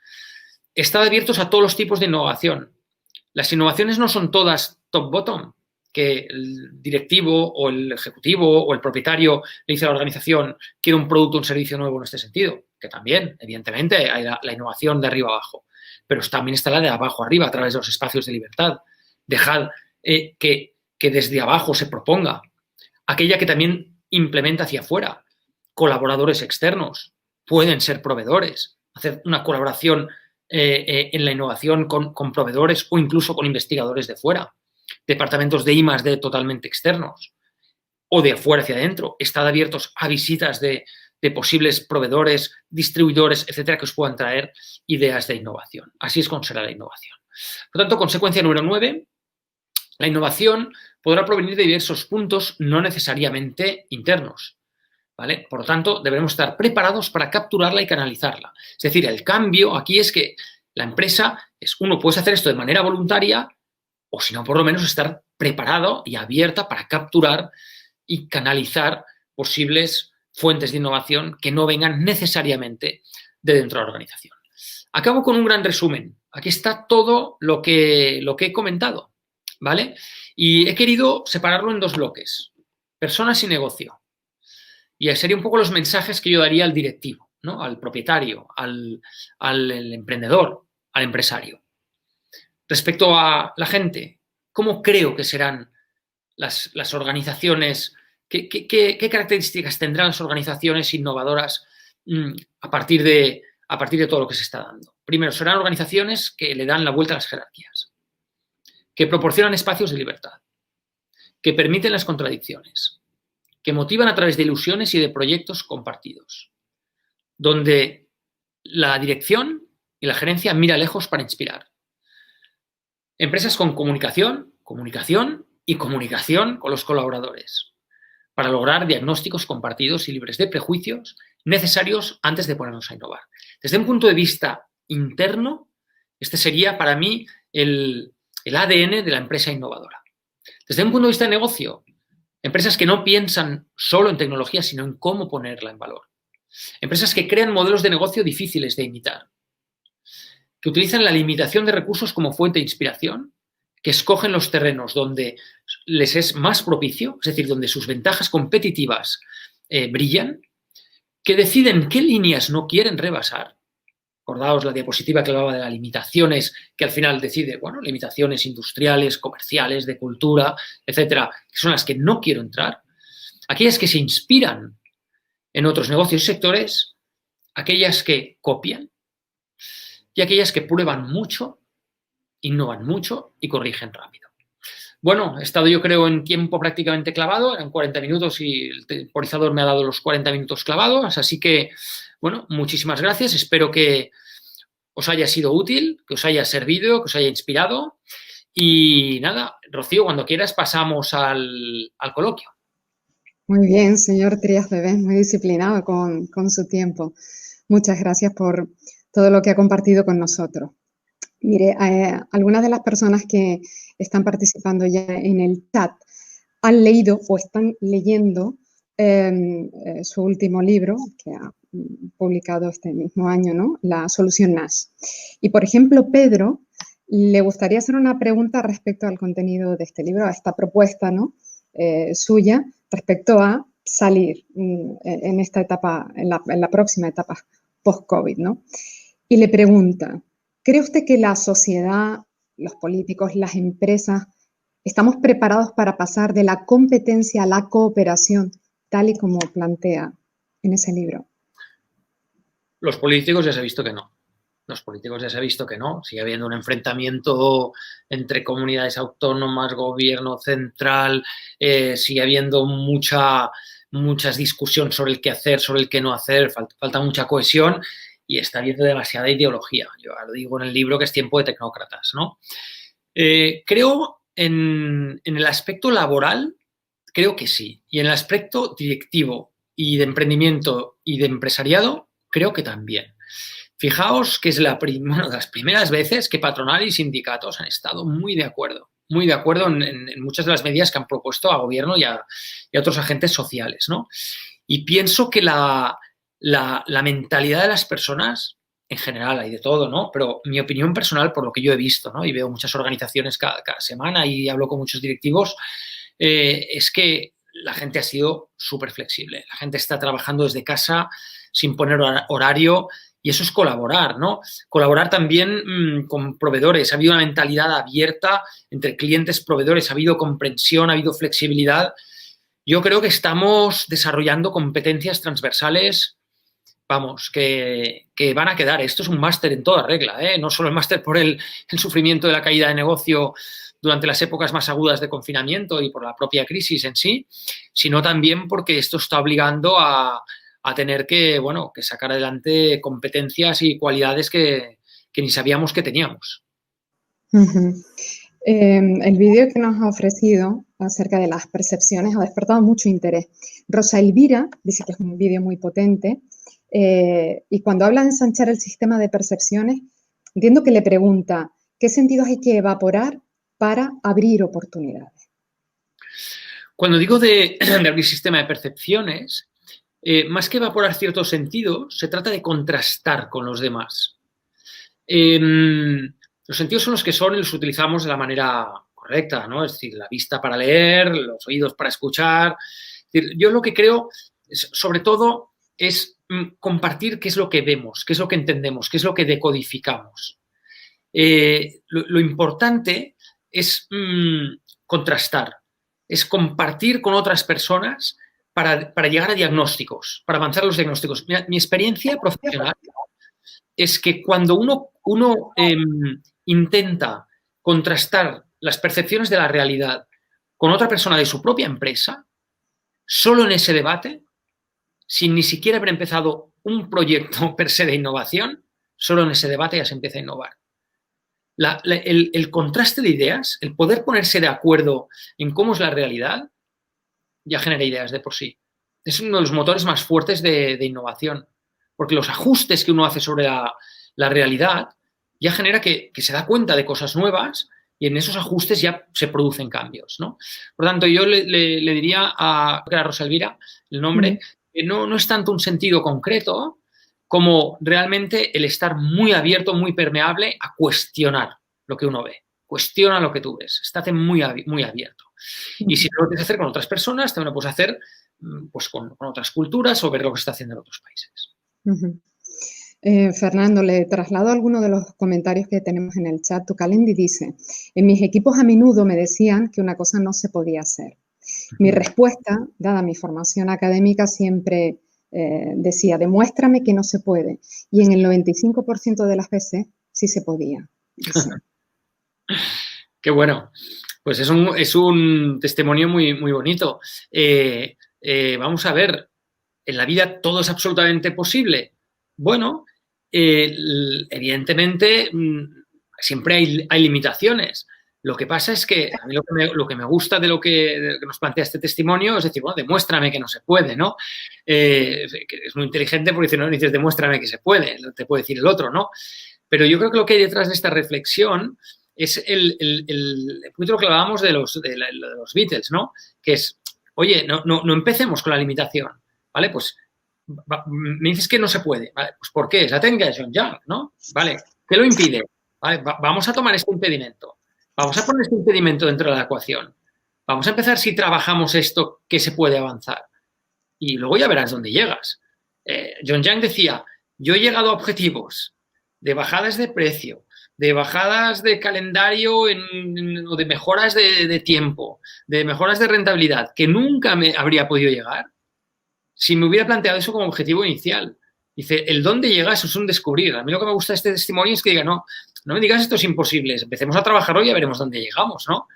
B: Estad abiertos a todos los tipos de innovación. Las innovaciones no son todas top-bottom, que el directivo o el ejecutivo o el propietario le dice a la organización: quiero un producto o un servicio nuevo en este sentido, que también, evidentemente, hay la innovación de arriba abajo, pero también está la de abajo arriba, a través de los espacios de libertad. Dejad que desde abajo se proponga aquella que también implementa hacia afuera. Colaboradores externos pueden ser proveedores, hacer una colaboración en la innovación con proveedores o incluso con investigadores de fuera. Departamentos de I+D totalmente externos o de afuera hacia adentro. Estad abiertos a visitas de posibles proveedores, distribuidores, etcétera, que os puedan traer ideas de innovación. Así es como será la innovación. Por tanto, consecuencia número 9, la innovación podrá provenir de diversos puntos, no necesariamente internos, ¿vale? Por lo tanto, debemos estar preparados para capturarla y canalizarla. Es decir, el cambio aquí es que la empresa uno puede hacer esto de manera voluntaria, o si no, por lo menos estar preparado y abierta para capturar y canalizar posibles fuentes de innovación que no vengan necesariamente de dentro de la organización. Acabo con un gran resumen. Aquí está todo lo que he comentado, ¿vale? Y he querido separarlo en 2 bloques: personas y negocio. Y serían un poco los mensajes que yo daría al directivo, ¿no? Al propietario, al emprendedor, al empresario. Respecto a la gente, ¿cómo creo que serán las organizaciones? ¿Qué características tendrán las organizaciones innovadoras a partir de todo lo que se está dando? Primero, serán organizaciones que le dan la vuelta a las jerarquías, que proporcionan espacios de libertad, que permiten las contradicciones, que motivan a través de ilusiones y de proyectos compartidos, donde la dirección y la gerencia mira lejos para inspirar. Empresas con comunicación y comunicación con los colaboradores, para lograr diagnósticos compartidos y libres de prejuicios necesarios antes de ponernos a innovar. Desde un punto de vista interno, este sería para mí el ADN de la empresa innovadora. Desde un punto de vista de negocio, empresas que no piensan solo en tecnología, sino en cómo ponerla en valor. Empresas que crean modelos de negocio difíciles de imitar, que utilizan la limitación de recursos como fuente de inspiración, que escogen los terrenos donde les es más propicio, es decir, donde sus ventajas competitivas brillan, que deciden qué líneas no quieren rebasar. Acordaos la diapositiva que hablaba de las limitaciones, que al final decide, bueno, limitaciones industriales, comerciales, de cultura, etcétera, que son las que no quiero entrar. Aquellas que se inspiran en otros negocios y sectores, aquellas que copian y aquellas que prueban mucho, innovan mucho y corrigen rápido. Bueno, he estado yo creo en tiempo prácticamente clavado, eran 40 minutos y el temporizador me ha dado los 40 minutos clavados, así que, bueno, muchísimas gracias, espero que os haya sido útil, que os haya servido, que os haya inspirado y nada, Rocío, cuando quieras pasamos al coloquio.
A: Muy bien, señor Trías Bebés, muy disciplinado con su tiempo. Muchas gracias por todo lo que ha compartido con nosotros. Mire, algunas de las personas que están participando ya en el chat han leído o están leyendo su último libro, que ha publicado este mismo año, ¿no? La solución Nash. Y, por ejemplo, Pedro le gustaría hacer una pregunta respecto al contenido de este libro, a esta propuesta, ¿no? Suya, respecto a salir en esta etapa, en la próxima etapa post-COVID, ¿no? Y le pregunta, ¿cree usted que la sociedad, los políticos, las empresas, estamos preparados para pasar de la competencia a la cooperación, tal y como plantea en ese libro?
B: Los políticos ya se ha visto que no. Los políticos ya se ha visto que no. Sigue habiendo un enfrentamiento entre comunidades autónomas, gobierno central, sigue habiendo muchas discusiones sobre el qué hacer, sobre el qué no hacer, falta mucha cohesión y está habiendo demasiada ideología. Yo lo digo en el libro que es tiempo de tecnócratas, ¿no? Creo en el aspecto laboral, creo que sí. Y en el aspecto directivo y de emprendimiento y de empresariado, creo que también. Fijaos que es de las primeras veces que patronal y sindicatos han estado muy de acuerdo en muchas de las medidas que han propuesto a gobierno y a otros agentes sociales, ¿no? Y pienso que la mentalidad de las personas, en general hay de todo, ¿no? Pero mi opinión personal, por lo que yo he visto, ¿no? Y veo muchas organizaciones cada semana y hablo con muchos directivos, es que la gente ha sido súper flexible. La gente está trabajando desde casa sin poner horario y eso es colaborar, ¿no? Colaborar también con proveedores. Ha habido una mentalidad abierta entre clientes, proveedores, ha habido comprensión, ha habido flexibilidad. Yo creo que estamos desarrollando competencias transversales, vamos, que van a quedar. Esto es un máster en toda regla, ¿eh? No solo el máster por el sufrimiento de la caída de negocio durante las épocas más agudas de confinamiento y por la propia crisis en sí, sino también porque esto está obligando a tener que, bueno, que sacar adelante competencias y cualidades que ni sabíamos que teníamos.
A: El vídeo que nos ha ofrecido acerca de las percepciones ha despertado mucho interés. Rosa Elvira dice que es un vídeo muy potente y cuando habla de ensanchar el sistema de percepciones, entiendo que le pregunta ¿qué sentidos hay que evaporar para abrir oportunidades?
B: Cuando digo de abrir sistema de percepciones, más que evaporar ciertos sentidos, se trata de contrastar con los demás. Los sentidos son los que los utilizamos de la manera correcta, ¿no? Es decir, la vista para leer, los oídos para escuchar. Es decir, yo lo que creo, sobre todo, es compartir qué es lo que vemos, qué es lo que entendemos, qué es lo que decodificamos. Lo importante es contrastar, es compartir con otras personas para llegar a diagnósticos, para avanzar los diagnósticos. Mi experiencia profesional es que cuando uno intenta contrastar las percepciones de la realidad con otra persona de su propia empresa, solo en ese debate, sin ni siquiera haber empezado un proyecto per se de innovación, solo en ese debate ya se empieza a innovar. El contraste de ideas, el poder ponerse de acuerdo en cómo es la realidad, ya genera ideas de por sí. Es uno de los motores más fuertes de innovación, porque los ajustes que uno hace sobre la realidad ya genera que se da cuenta de cosas nuevas y en esos ajustes ya se producen cambios, ¿no? Por lo tanto, yo le diría a Rosa Elvira, el nombre, que no es tanto un sentido concreto, como realmente el estar muy abierto, muy permeable a cuestionar lo que uno ve. Cuestiona lo que tú ves. Estate muy abierto. Y si no lo quieres hacer con otras personas, también lo puedes hacer pues, con otras culturas o ver lo que se está haciendo en otros países.
A: Fernando, le traslado algunos de los comentarios que tenemos en el chat. Tucalendi dice, en mis equipos a menudo me decían que una cosa no se podía hacer. Mi respuesta, dada mi formación académica, siempre decía, demuéstrame que no se puede. Y en el 95% de las veces sí se podía.
B: Qué bueno. Pues es un testimonio muy, muy bonito. Vamos a ver, ¿en la vida todo es absolutamente posible? Bueno, evidentemente siempre hay limitaciones. Lo que pasa es que a mí lo que me gusta de lo que nos plantea este testimonio es decir, bueno, demuéstrame que no se puede, ¿no? Que es muy inteligente porque si no dices demuéstrame que se puede, te puede decir el otro, ¿no? Pero yo creo que lo que hay detrás de esta reflexión es el punto que hablábamos de los Beatles, ¿no? Que es, oye, no empecemos con la limitación, ¿vale? Pues me dices que no se puede, ¿vale? Pues ¿por qué? Es la técnica de John Young, ¿no? ¿Vale? ¿Qué lo impide? ¿Vale? Vamos a tomar este impedimento. Vamos a poner este impedimento dentro de la ecuación. Vamos a empezar si trabajamos esto que se puede avanzar. Y luego ya verás dónde llegas. John Young decía, yo he llegado a objetivos de bajadas de precio, de bajadas de calendario o de mejoras de tiempo, de mejoras de rentabilidad, que nunca me habría podido llegar si me hubiera planteado eso como objetivo inicial. Dice, el dónde llegas es un descubrir. A mí lo que me gusta de este testimonio es que diga, no me digas esto es imposible, empecemos a trabajarlo y ya veremos dónde llegamos, ¿no?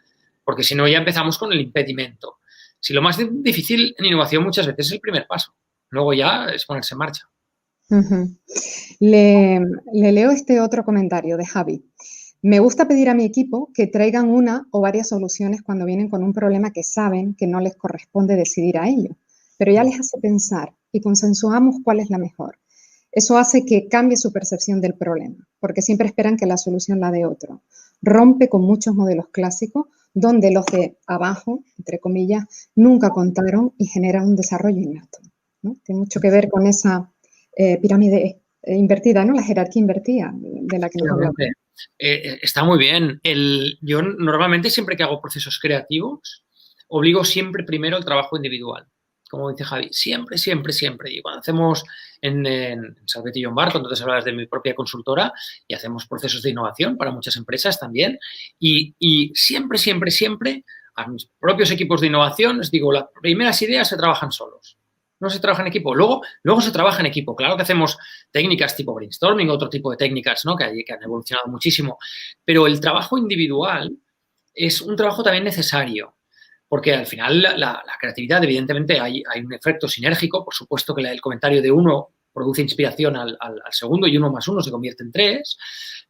B: Porque si no ya empezamos con el impedimento. Si lo más difícil en innovación muchas veces es el primer paso, luego ya es ponerse en marcha.
A: Le leo este otro comentario de Javi. Me gusta pedir a mi equipo que traigan una o varias soluciones cuando vienen con un problema que saben que no les corresponde decidir a ello, pero ya les hace pensar y consensuamos cuál es la mejor. Eso hace que cambie su percepción del problema, porque siempre esperan que la solución la dé otro. Rompe con muchos modelos clásicos donde los de abajo, entre comillas, nunca contaron y genera un desarrollo innato, ¿no? Tiene mucho que ver con esa pirámide invertida, ¿no? La jerarquía invertida de la que nos hablamos.
B: Está muy bien. Yo normalmente siempre que hago procesos creativos obligo siempre primero el trabajo individual. Como dice Javi, siempre. Y cuando hacemos en Salvet y John Barr, cuando te hablas de mi propia consultora, y hacemos procesos de innovación para muchas empresas también, y siempre a mis propios equipos de innovación les digo, las primeras ideas se trabajan solos. No se trabaja en equipo. Luego se trabaja en equipo. Claro que hacemos técnicas tipo brainstorming, otro tipo de técnicas, ¿no? que han evolucionado muchísimo. Pero el trabajo individual es un trabajo también necesario. Porque al final la creatividad, evidentemente, hay un efecto sinérgico. Por supuesto que el comentario de uno produce inspiración al segundo y 1 más 1 se convierte en 3.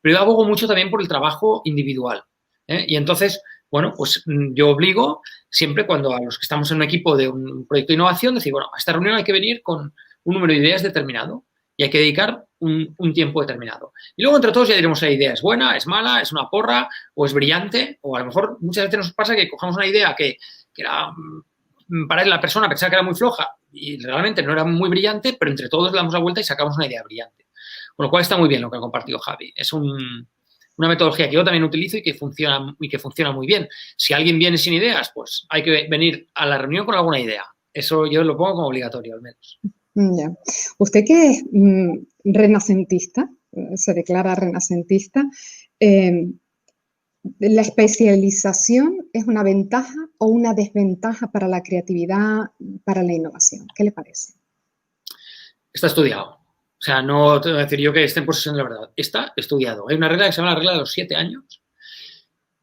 B: Pero yo abogo mucho también por el trabajo individual. Y entonces, bueno, pues yo obligo siempre cuando a los que estamos en un equipo de un proyecto de innovación, decir, bueno, a esta reunión hay que venir con un número de ideas determinado y hay que dedicar un tiempo determinado. Y luego entre todos ya diremos si la idea es buena, es mala, es una porra o es brillante, o a lo mejor muchas veces nos pasa que cojamos una idea que era, para la persona pensaba que era muy floja y realmente no era muy brillante, pero entre todos le damos la vuelta y sacamos una idea brillante. Con lo cual está muy bien lo que ha compartido Javi. Es una metodología que yo también utilizo y que funciona muy bien. Si alguien viene sin ideas, pues hay que venir a la reunión con alguna idea. Eso yo lo pongo como obligatorio, al menos.
A: Ya. Usted que es renacentista, se declara renacentista, ¿la especialización es una ventaja o una desventaja para la creatividad, para la innovación? ¿Qué le parece?
B: Está estudiado. O sea, no te voy a decir yo que esté en posesión de la verdad. Está estudiado. Hay una regla que se llama la regla de los 7 años,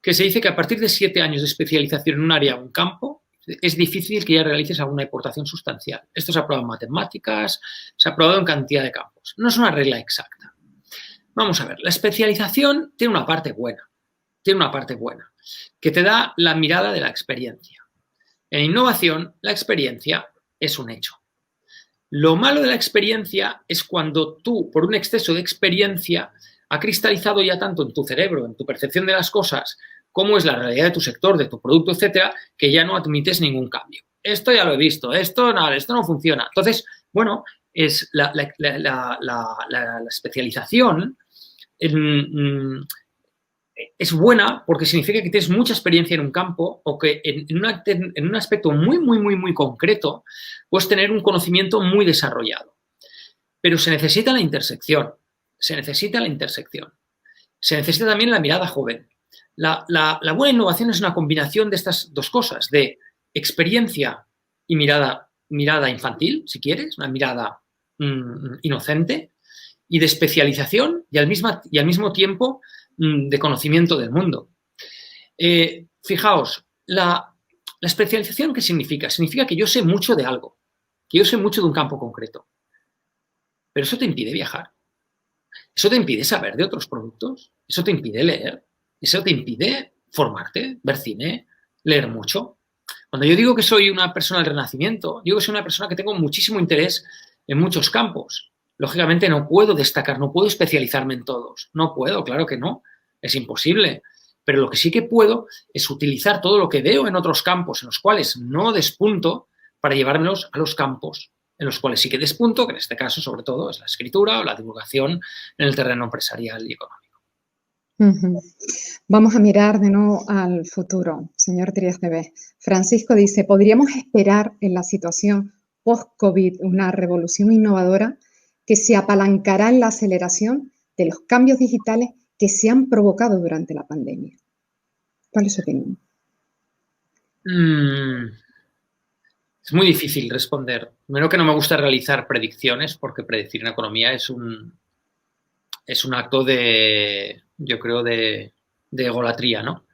B: que se dice que a partir de 7 años de especialización en un área o un campo, es difícil que ya realices alguna aportación sustancial. Esto se ha probado en matemáticas, se ha probado en cantidad de campos. No es una regla exacta. Vamos a ver, la especialización tiene una parte buena. Que te da la mirada de la experiencia. En innovación, la experiencia es un hecho. Lo malo de la experiencia es cuando tú, por un exceso de experiencia, ha cristalizado ya tanto en tu cerebro, en tu percepción de las cosas, cómo es la realidad de tu sector, de tu producto, etcétera, que ya no admites ningún cambio. Esto ya lo he visto, esto no funciona. Entonces, bueno, es la especialización es buena porque significa que tienes mucha experiencia en un campo o que en un aspecto muy concreto puedes tener un conocimiento muy desarrollado. Pero se necesita la intersección, se necesita también la mirada joven. La buena innovación es una combinación de estas dos cosas, de experiencia y mirada infantil, si quieres, una mirada inocente, y de especialización y al mismo tiempo de conocimiento del mundo. Fijaos, la especialización, ¿qué significa? Significa que yo sé mucho de algo, que yo sé mucho de un campo concreto. Pero eso te impide viajar. Eso te impide saber de otros productos. Eso te impide leer. Eso te impide formarte, ver cine, leer mucho. Cuando yo digo que soy una persona del Renacimiento, digo que soy una persona que tengo muchísimo interés en muchos campos. Lógicamente no puedo destacar, no puedo especializarme en todos. No puedo, claro que no. Es imposible. Pero lo que sí que puedo es utilizar todo lo que veo en otros campos en los cuales no despunto para llevármelos a los campos en los cuales sí que despunto, que en este caso, sobre todo, es la escritura o la divulgación en el terreno empresarial y económico.
A: Vamos a mirar de nuevo al futuro, señor Trías TV. Francisco dice, ¿podríamos esperar en la situación post-COVID una revolución innovadora que se apalancará en la aceleración de los cambios digitales que se han provocado durante la pandemia? ¿Cuál es su opinión?
B: Es muy difícil responder. Primero que no me gusta realizar predicciones porque predecir en economía es un acto de, yo creo, de egolatría, ¿no?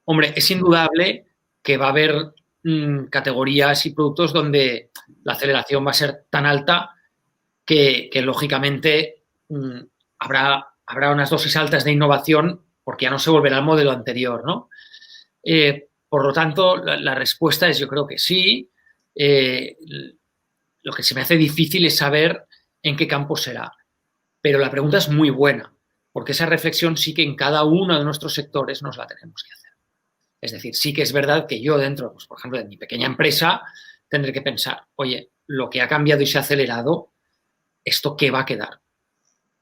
B: Hombre, es indudable que va a haber categorías y productos donde la aceleración va a ser tan alta que lógicamente habrá unas dosis altas de innovación porque ya no se volverá al modelo anterior, ¿no? Por lo tanto, la respuesta es yo creo que sí. Lo que se me hace difícil es saber en qué campo será. Pero la pregunta es muy buena, porque esa reflexión sí que en cada uno de nuestros sectores nos la tenemos que hacer. Es decir, sí que es verdad que yo dentro, pues, por ejemplo, de mi pequeña empresa, tendré que pensar, oye, lo que ha cambiado y se ha acelerado, ¿esto qué va a quedar?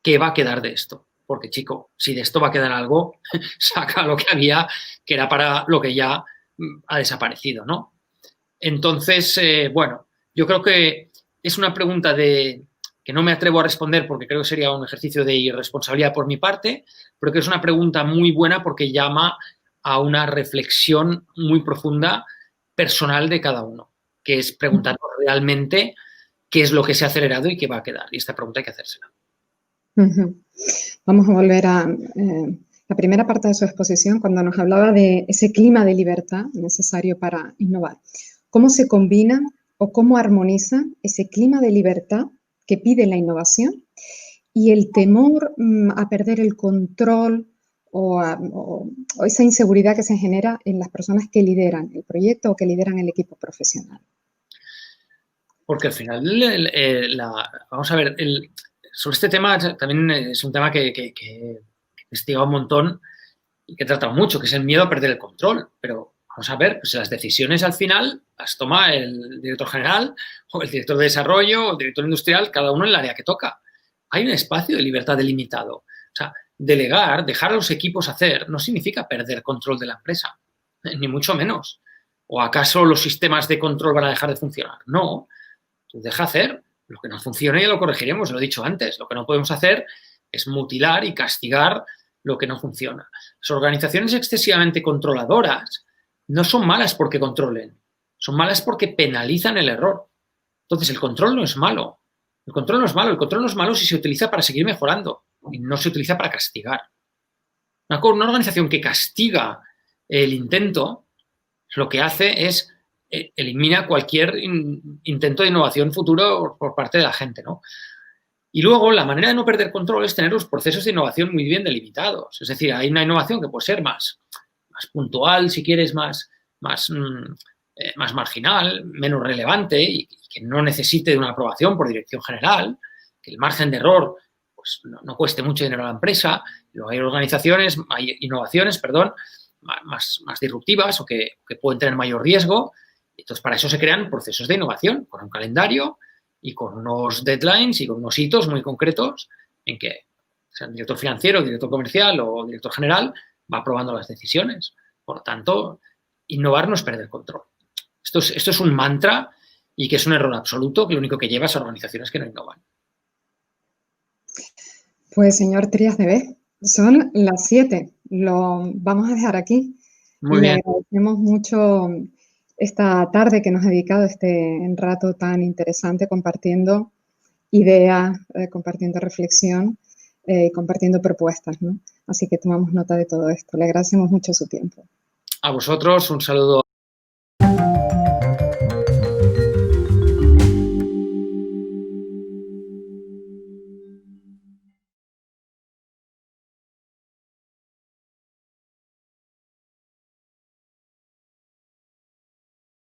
B: ¿Qué va a quedar de esto? Porque, chico, si de esto va a quedar algo, saca lo que había, que era para lo que ya ha desaparecido, ¿no? Entonces, bueno, yo creo que es una pregunta que no me atrevo a responder porque creo que sería un ejercicio de irresponsabilidad por mi parte, pero que es una pregunta muy buena porque llama a una reflexión muy profunda personal de cada uno, que es preguntarnos realmente qué es lo que se ha acelerado y qué va a quedar. Y esta pregunta hay que hacérsela.
A: Vamos a volver a la primera parte de su exposición, cuando nos hablaba de ese clima de libertad necesario para innovar. ¿Cómo se combina o cómo armoniza ese clima de libertad que pide la innovación y el temor a perder el control o esa inseguridad que se genera en las personas que lideran el proyecto o que lideran el equipo profesional?
B: Porque al final, vamos a ver, sobre este tema también es un tema que he investigado un montón y que he tratado mucho, que es el miedo a perder el control. Pero vamos a ver, pues las decisiones al final las toma el director general o el director de desarrollo o el director industrial, cada uno en el área que toca. Hay un espacio de libertad delimitado. O sea, delegar, dejar a los equipos hacer, no significa perder control de la empresa, ni mucho menos. ¿O acaso los sistemas de control van a dejar de funcionar? No, tú deja hacer. Lo que no funcione ya lo corregiremos, lo he dicho antes. Lo que no podemos hacer es mutilar y castigar lo que no funciona. Las organizaciones excesivamente controladoras no son malas porque controlen, son malas porque penalizan el error. Entonces, el control no es malo. El control no es malo. El control no es malo si se utiliza para seguir mejorando y no se utiliza para castigar. Una organización que castiga el intento, lo que hace es elimina cualquier intento de innovación futuro por parte de la gente, ¿no? Y luego, la manera de no perder control es tener los procesos de innovación muy bien delimitados. Es decir, hay una innovación que puede ser más puntual, si quieres, más marginal, menos relevante y que no necesite de una aprobación por dirección general, que el margen de error pues, no cueste mucho dinero a la empresa. Luego hay innovaciones, más disruptivas o que pueden tener mayor riesgo. Entonces, para eso se crean procesos de innovación con un calendario y con unos deadlines y con unos hitos muy concretos en que sea el director financiero, el director comercial o el director general va aprobando las decisiones. Por lo tanto, innovar no es perder control. Esto es un mantra y que es un error absoluto, que lo único que lleva es a organizaciones que no innovan.
A: Pues, señor Trías de Bes, son las 7. Lo vamos a dejar aquí.
B: Muy bien.
A: Le agradecemos mucho esta tarde que nos ha dedicado este rato tan interesante compartiendo ideas, compartiendo reflexión, compartiendo propuestas, ¿no? Así que tomamos nota de todo esto. Le agradecemos mucho su tiempo.
B: A vosotros, un saludo.